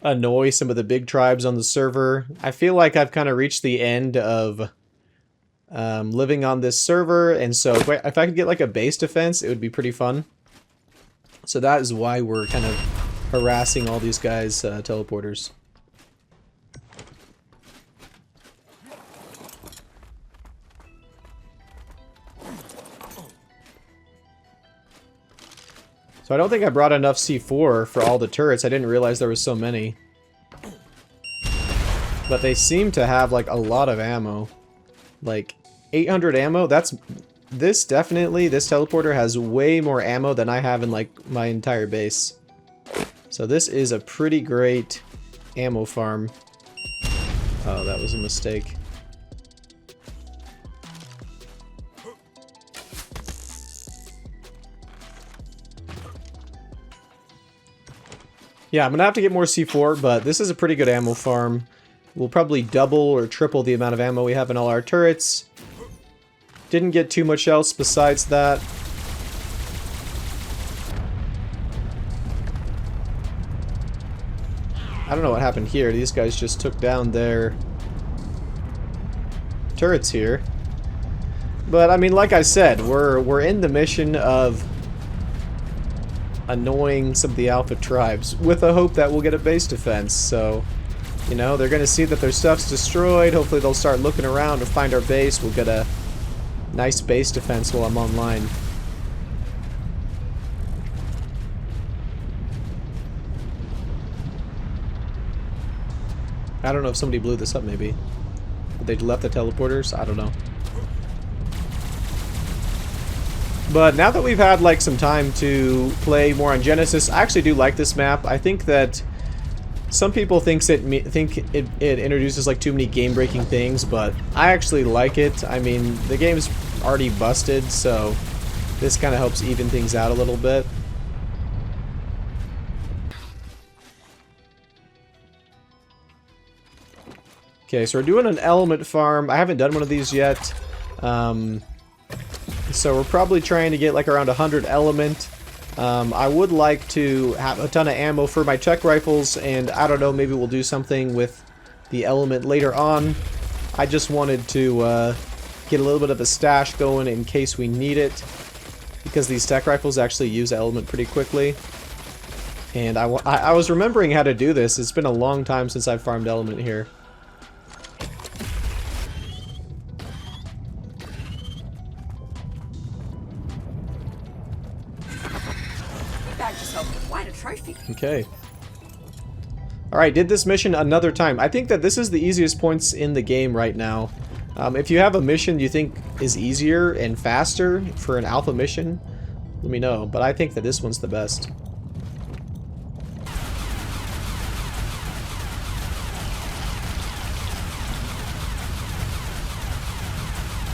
annoy some of the big tribes on the server. I feel like I've kind of reached the end of living on this server, and so if I could get like a base defense, it would be pretty fun. So that is why we're kind of harassing all these guys' teleporters. So I don't think I brought enough C4 for all the turrets. I didn't realize there was so many. But they seem to have like a lot of ammo. Like 800 ammo, this teleporter has way more ammo than I have in like my entire base. So this is a pretty great ammo farm. Oh, that was a mistake. Yeah, I'm gonna have to get more C4, but this is a pretty good ammo farm. We'll probably double or triple the amount of ammo we have in all our turrets. Didn't get too much else besides that. I don't know what happened here. These guys just took down their turrets here. But I mean, like I said, we're in the mission of annoying some of the Alpha tribes with the hope that we'll get a base defense. So, you know, they're gonna see that their stuff's destroyed. Hopefully they'll start looking around to find our base. We'll get a nice base defense while I'm online. I don't know if somebody blew this up, maybe. They left the teleporters? I don't know. But now that we've had like some time to play more on Genesis, I actually do like this map. I think that some people think it introduces like too many game-breaking things, but I actually like it. I mean, the game's already busted, so this kind of helps even things out a little bit. Okay, so we're doing an element farm. I haven't done one of these yet. So we're probably trying to get like around 100 element. I would like to have a ton of ammo for my tech rifles, and I don't know, maybe we'll do something with the element later on. I just wanted to get a little bit of a stash going in case we need it, because these tech rifles actually use element pretty quickly. And I was remembering how to do this. It's been a long time since I've farmed element here. Okay. Alright, did this mission another time. I think that this is the easiest points in the game right now. If you have a mission you think is easier and faster for an alpha mission, let me know. But I think that this one's the best.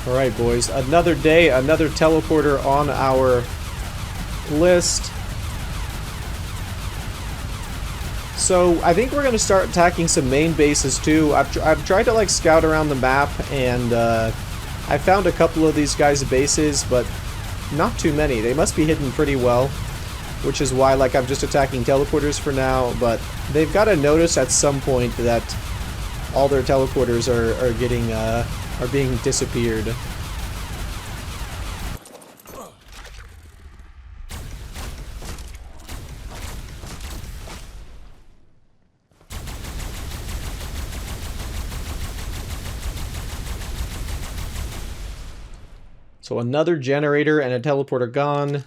Alright, boys. Another day, another teleporter on our list. So I think we're going to start attacking some main bases too. I've tried to like scout around the map, and I found a couple of these guys' bases, but not too many. They must be hidden pretty well, which is why like I'm just attacking teleporters for now. But they've got to notice at some point that all their teleporters are being disappeared. So another generator and a teleporter gone.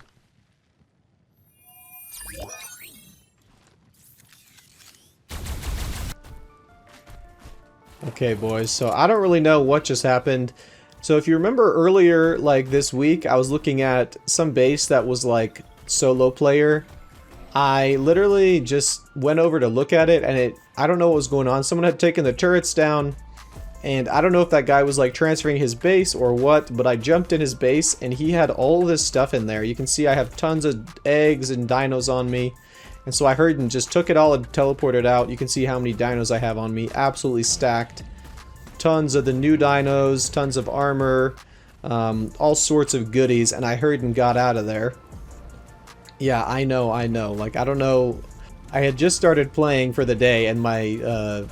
Okay, boys, so I don't really know what just happened. So if you remember earlier, like this week, I was looking at some base that was like solo player. I literally just went over to look at it, and I don't know what was going on. Someone had taken the turrets down. And I don't know if that guy was like transferring his base or what, but I jumped in his base and he had all this stuff in there. You can see I have tons of eggs and dinos on me. And so I heard and just took it all and teleported out. You can see how many dinos I have on me. Absolutely stacked. Tons of the new dinos, tons of armor, all sorts of goodies. And I heard and got out of there. Yeah, I know. Like, I don't know. I had just started playing for the day and my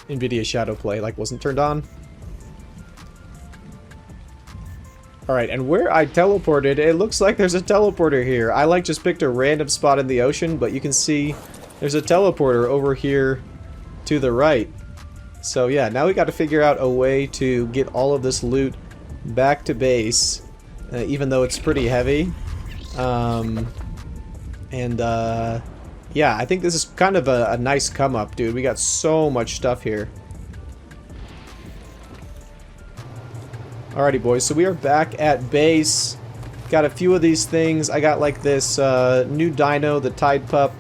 NVIDIA Shadow Play like wasn't turned on. Alright, and where I teleported, it looks like there's a teleporter here. I like just picked a random spot in the ocean, but you can see there's a teleporter over here to the right. So yeah, now we got to figure out a way to get all of this loot back to base, even though it's pretty heavy. Yeah, I think this is kind of a nice come up, dude. We got so much stuff here. Alrighty, boys, so we are back at base. Got a few of these things. I got like this new dino, the Tide Pup.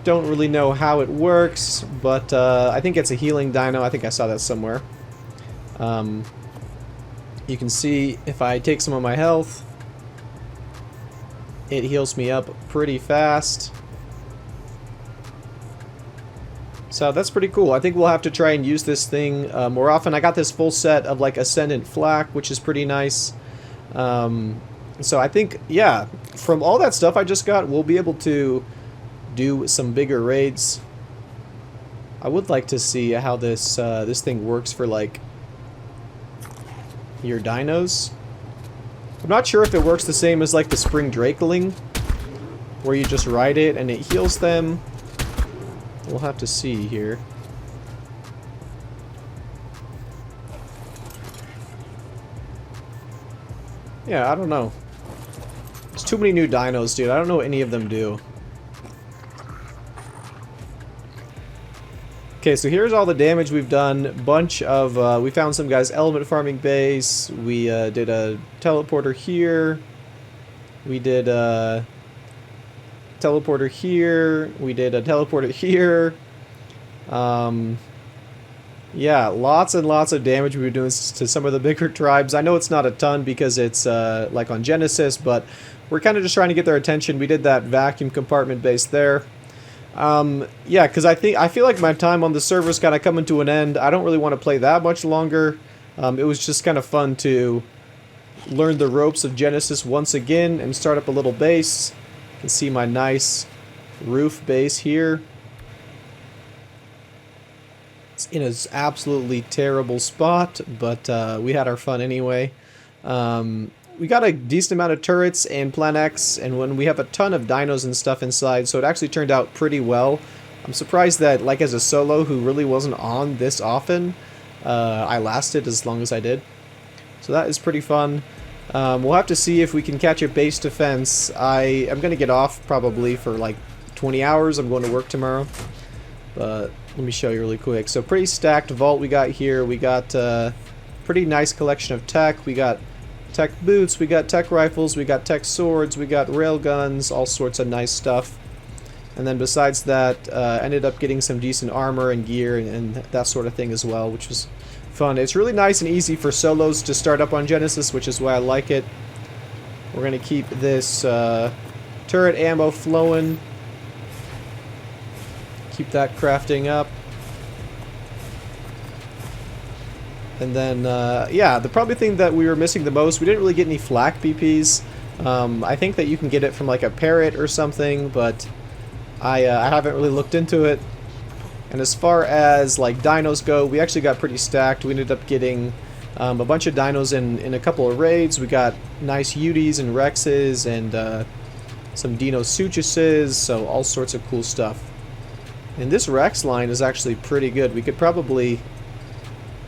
Don't really know how it works, but I think it's a healing dino. I think I saw that somewhere. You can see if I take some of my health, it heals me up pretty fast. So that's pretty cool. I think we'll have to try and use this thing more often. I got this full set of like Ascendant Flak, which is pretty nice. So I think, yeah, from all that stuff I just got, we'll be able to do some bigger raids. I would like to see how this this thing works for like your dinos. I'm not sure if it works the same as like the Spring Drakeling, where you just ride it and it heals them. We'll have to see here. Yeah, I don't know. There's too many new dinos, dude. I don't know what any of them do. Okay, so here's all the damage we've done. Bunch of, we found some guys' element farming base. We did a teleporter here. We did a teleporter here. We did a teleporter here. Yeah, lots and lots of damage we've been doing to some of the bigger tribes. I know it's not a ton because it's like on Genesis, but we're kind of just trying to get their attention. We did that vacuum compartment base there. Yeah, because I feel like my time on the server is kind of coming to an end. I don't really want to play that much longer. It was just kind of fun to learn the ropes of Genesis once again and start up a little base. You can see my nice roof base here. It's in an absolutely terrible spot, but we had our fun anyway. We got a decent amount of turrets and Plan X, and when we have a ton of dinos and stuff inside, so it actually turned out pretty well. I'm surprised that, like, as a solo who really wasn't on this often, I lasted as long as I did. So that is pretty fun. We'll have to see if we can catch a base defense. I am going to get off probably for like 20 hours. I'm going to work tomorrow. But let me show you really quick. So pretty stacked vault we got here. We got pretty nice collection of tech. We got tech boots, we got tech rifles, we got tech swords, we got rail guns, all sorts of nice stuff. And then besides that, ended up getting some decent armor and gear and that sort of thing as well, which was fun. It's really nice and easy for solos to start up on Genesis, which is why I like it. We're going to keep this turret ammo flowing. Keep that crafting up. And then, yeah, the probably thing that we were missing the most, we didn't really get any flak BPs. I think that you can get it from like a parrot or something, but I haven't really looked into it. And as far as like dinos go, we actually got pretty stacked. We ended up getting a bunch of dinos in a couple of raids. We got nice Utis and Rexes and some Dino Suchuses, so all sorts of cool stuff. And this Rex line is actually pretty good. We could probably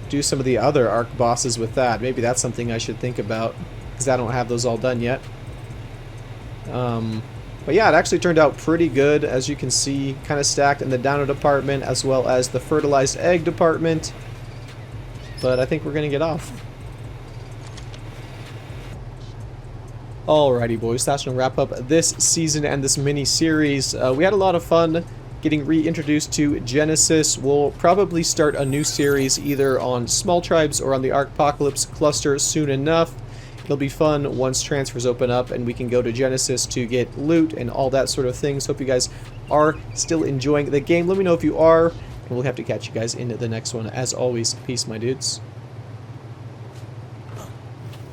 do some of the other arc bosses with that. Maybe that's something I should think about, because I don't have those all done yet. But yeah, it actually turned out pretty good, as you can see, kind of stacked in the dino department as well as the fertilized egg department. But I think we're gonna get off. Alrighty boys, that's gonna wrap up this season and this mini series. We had a lot of fun getting reintroduced to Genesis. We'll probably start a new series either on small tribes or on the Arcpocalypse cluster soon enough. It'll be fun once transfers open up and we can go to Genesis to get loot and all that sort of things. Hope you guys are still enjoying the game. Let me know if you are, and we'll have to catch you guys in the next one. As always, peace, my dudes.